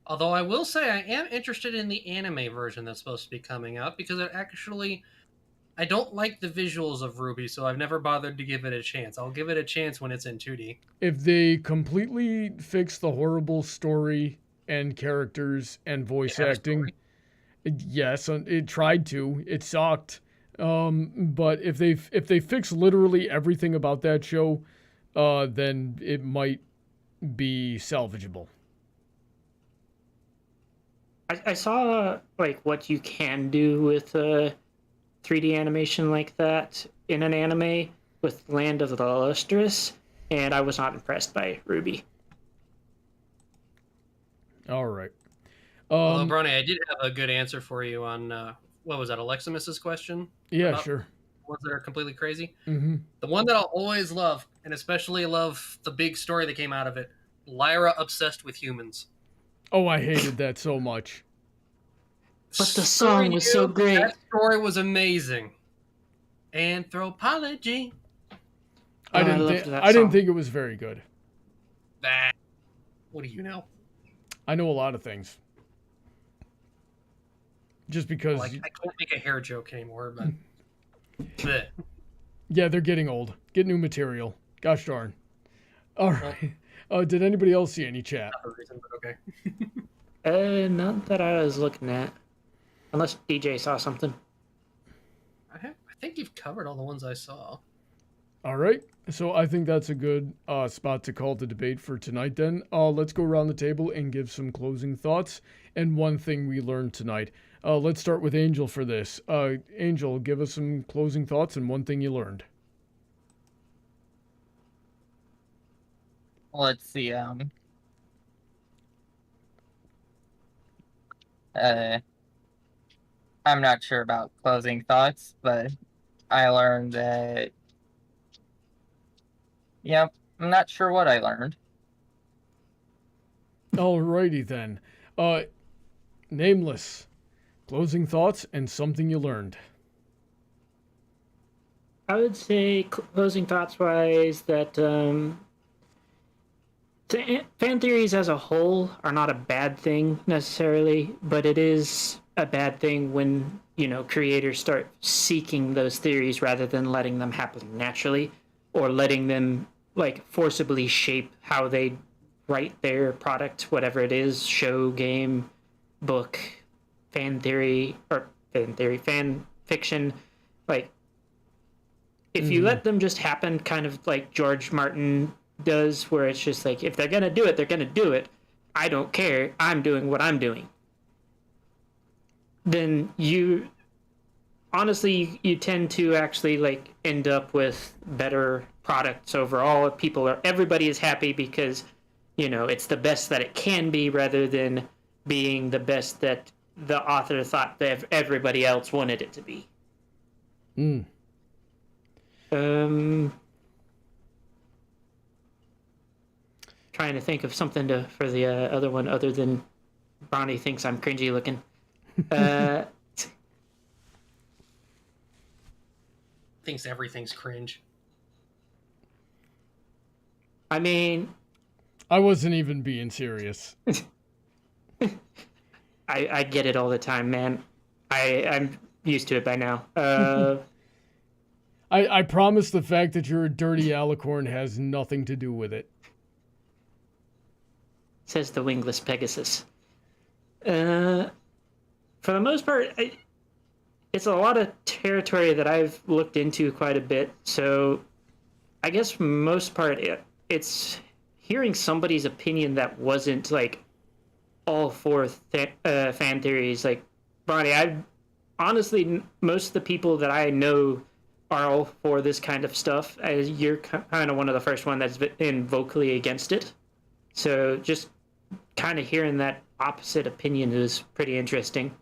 Speaker 4: Although I will say I am interested in the anime version that's supposed to be coming out, because it actually, I don't like the visuals of Ruby, so I've never bothered to give it a chance. I'll give it a chance when it's in 2D.
Speaker 1: If they completely fix the horrible story and characters and voice acting, yes, it tried to. It sucked. But if they fix literally everything about that show, then it might be salvageable.
Speaker 3: I saw like what you can do with 3D animation like that in an anime with Land of the Lustrous, and I was not impressed by Ruby.
Speaker 1: All right.
Speaker 4: Although, Brony, I did have a good answer for you on, what was that, Aleximus's question?
Speaker 1: Yeah,
Speaker 4: about
Speaker 1: sure.
Speaker 4: Ones that are completely crazy?
Speaker 1: Mm-hmm.
Speaker 4: The one that I'll always love, and especially love the big story that came out of it, Lyra obsessed with humans.
Speaker 1: Oh, I hated that so much.
Speaker 3: But the song was so great.
Speaker 4: That story was amazing. Anthropology.
Speaker 1: I didn't think it was very good.
Speaker 4: What do you know?
Speaker 1: I know a lot of things. Just because...
Speaker 4: Like, I can't make a hair joke anymore, but... Bleh.
Speaker 1: Yeah, they're getting old. Get new material. Gosh darn. All right. Did anybody else see any chat?
Speaker 4: Not the reason, but okay.
Speaker 3: Not that I was looking at. Unless DJ saw something.
Speaker 4: I think you've covered all the ones I saw.
Speaker 1: All right. So I think that's a good spot to call the debate for tonight then. Let's go around the table and give some closing thoughts and one thing we learned tonight. Let's start with Angel for this. Angel, give us some closing thoughts and one thing you learned.
Speaker 2: Let's see. I'm not sure about closing thoughts, but I learned that. Yep, I'm not sure what I learned.
Speaker 1: Alrighty then. Nameless. Closing thoughts and something you learned.
Speaker 3: I would say, closing thoughts wise, that fan theories as a whole are not a bad thing necessarily, but it is a bad thing when, creators start seeking those theories rather than letting them happen naturally, or letting them forcibly shape how they write their product, whatever it is, show, game, book, fan fiction. If you let them just happen, kind of like George Martin does, where it's just like, if they're gonna do it, they're gonna do it. I don't care. I'm doing what I'm doing. Then you tend to actually end up with better products overall. Everybody is happy because, it's the best that it can be, rather than being the best that the author thought that everybody else wanted it to be. Trying to think of something for the other one other than Brawny thinks I'm cringy looking.
Speaker 4: Thinks everything's cringe.
Speaker 3: I mean,
Speaker 1: I wasn't even being serious.
Speaker 3: I get it all the time, man. I'm used to it by now.
Speaker 1: I promise the fact that you're a dirty alicorn has nothing to do with it.
Speaker 3: Says the wingless Pegasus. For the most part, it's a lot of territory that I've looked into quite a bit. So I guess for the most part, it's hearing somebody's opinion that wasn't like all for fan theories. Like, Brawny, honestly, most of the people that I know are all for this kind of stuff. You're kind of one of the first one that's been vocally against it. So just kind of hearing that opposite opinion is pretty interesting.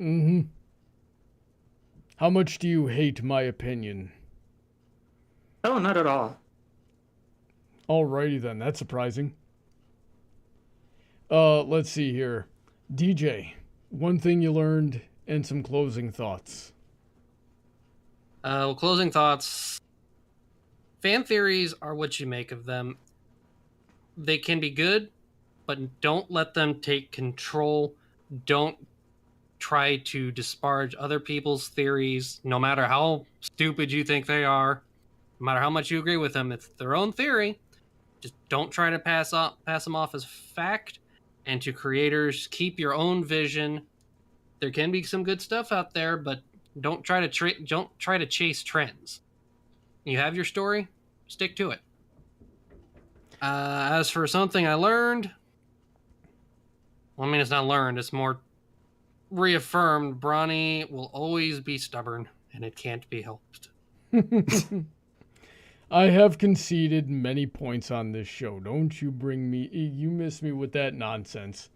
Speaker 1: Mm-hmm. How much do you hate my opinion?
Speaker 3: Oh, not at all.
Speaker 1: Alrighty then, that's surprising. Let's see here. DJ, one thing you learned and some closing thoughts.
Speaker 4: Well, closing thoughts. Fan theories are what you make of them. They can be good, but don't let them take control. Don't try to disparage other people's theories, no matter how stupid you think they are, no matter how much you agree with them. It's their own theory. Just don't try to pass them off as fact. And to creators, keep your own vision. There can be some good stuff out there, but don't try to chase trends. You have your story, stick to it. As for something I learned, well, I mean, it's not learned, it's more reaffirmed. Brawny will always be stubborn, and it can't be helped.
Speaker 1: I have conceded many points on this show. Don't you you miss me with that nonsense.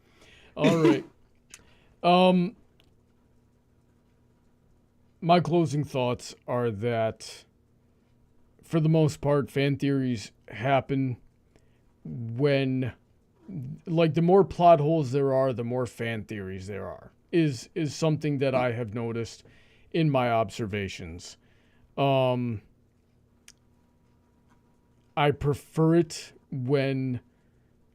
Speaker 1: All right. My closing thoughts are that, for the most part, fan theories happen when, like, the more plot holes there are, the more fan theories there are, is something that I have noticed in my observations. I prefer it when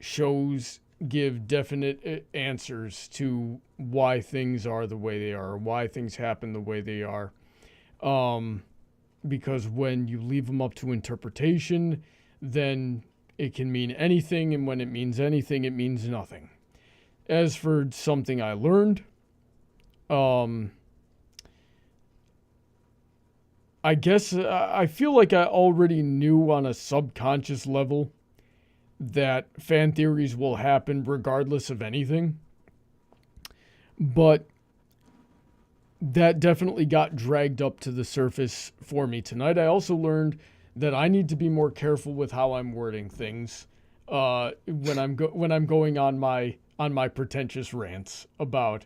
Speaker 1: shows give definite answers to why things are the way they are, or why things happen the way they are. Because when you leave them up to interpretation, then it can mean anything, and when it means anything, it means nothing. As for something I learned, I guess I feel like I already knew on a subconscious level that fan theories will happen regardless of anything. But that definitely got dragged up to the surface for me tonight. I also learned that I need to be more careful with how I'm wording things when I'm going on my pretentious rants about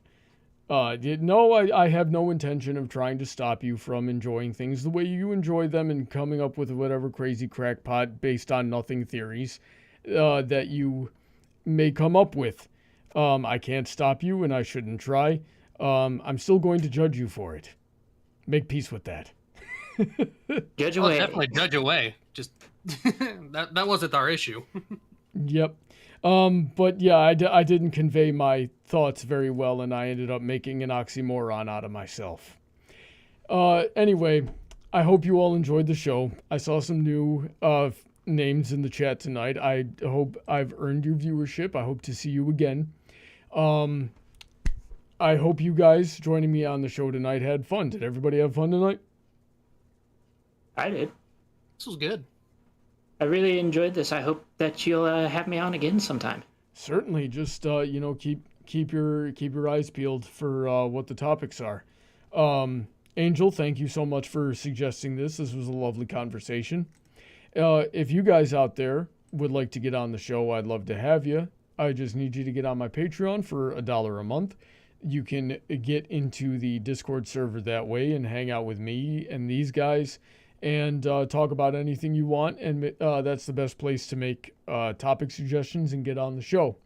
Speaker 1: no, I have no intention of trying to stop you from enjoying things the way you enjoy them and coming up with whatever crazy crackpot based on nothing theories that you may come up with. I can't stop you, and I shouldn't try. I'm still going to judge you for it. Make peace with that.
Speaker 3: Judge away.
Speaker 4: Definitely judge away. Just that wasn't our issue.
Speaker 1: Yep. But yeah, I didn't convey my thoughts very well, and I ended up making an oxymoron out of myself. Anyway, I hope you all enjoyed the show. I saw some new names in the chat tonight. I hope I've earned your viewership. I hope to see you again. I hope you guys joining me on the show tonight had fun. Did everybody have fun tonight?
Speaker 3: I did.
Speaker 4: This was good.
Speaker 3: I really enjoyed this. I hope that you'll have me on again sometime.
Speaker 1: Certainly. Just keep your eyes peeled for what the topics are. Angel, thank you so much for suggesting this. This was a lovely conversation. If you guys out there would like to get on the show, I'd love to have you. I just need you to get on my Patreon for $1 a month. You can get into the Discord server that way and hang out with me and these guys and talk about anything you want. And that's the best place to make topic suggestions and get on the show.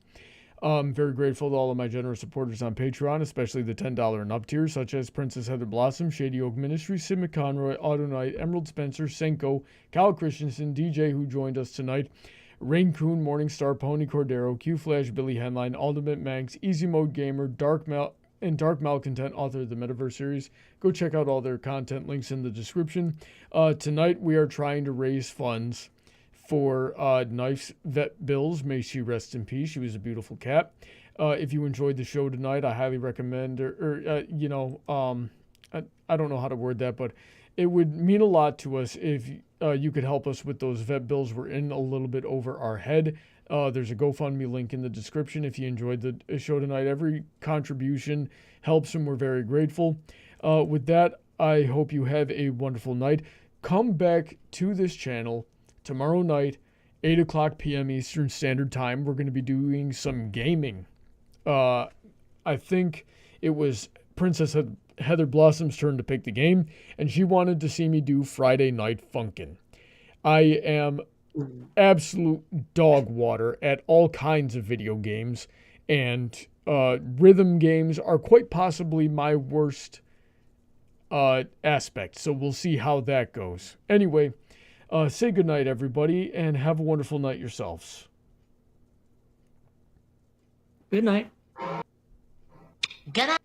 Speaker 1: I'm very grateful to all of my generous supporters on Patreon, especially the $10 and up tiers, such as Princess Heather Blossom, Shady Oak Ministries, Sid McConroy, Autoknight, Emerald Spencer, Senko, Kyle Christensen, DJ, who joined us tonight, Rein-Kun, Morningstar, Pony Cordero, QFlash, Billy Henline, Alden, MacManx, EasyModeGamer, and Dark Malcontent, author of the Metaverse series. Go check out all their content, links in the description. Tonight we are trying to raise funds for Knife's vet Bills. May she rest in peace. She was a beautiful cat. If you enjoyed the show tonight, I highly recommend, I don't know how to word that, but it would mean a lot to us if you could help us with those vet bills. We're in a little bit over our head. There's a GoFundMe link in the description if you enjoyed the show tonight. Every contribution helps, and we're very grateful. With that, I hope you have a wonderful night. Come back to this channel tomorrow night, 8 o'clock p.m. Eastern Standard Time. We're going to be doing some gaming. I think it was Princess Heather Blossom's turn to pick the game, and she wanted to see me do Friday Night Funkin'. I am absolute dog water at all kinds of video games, and rhythm games are quite possibly my worst aspect, so we'll see how that goes. Anyway, say goodnight, everybody, and have a wonderful night yourselves.
Speaker 3: Good night.
Speaker 5: Good night.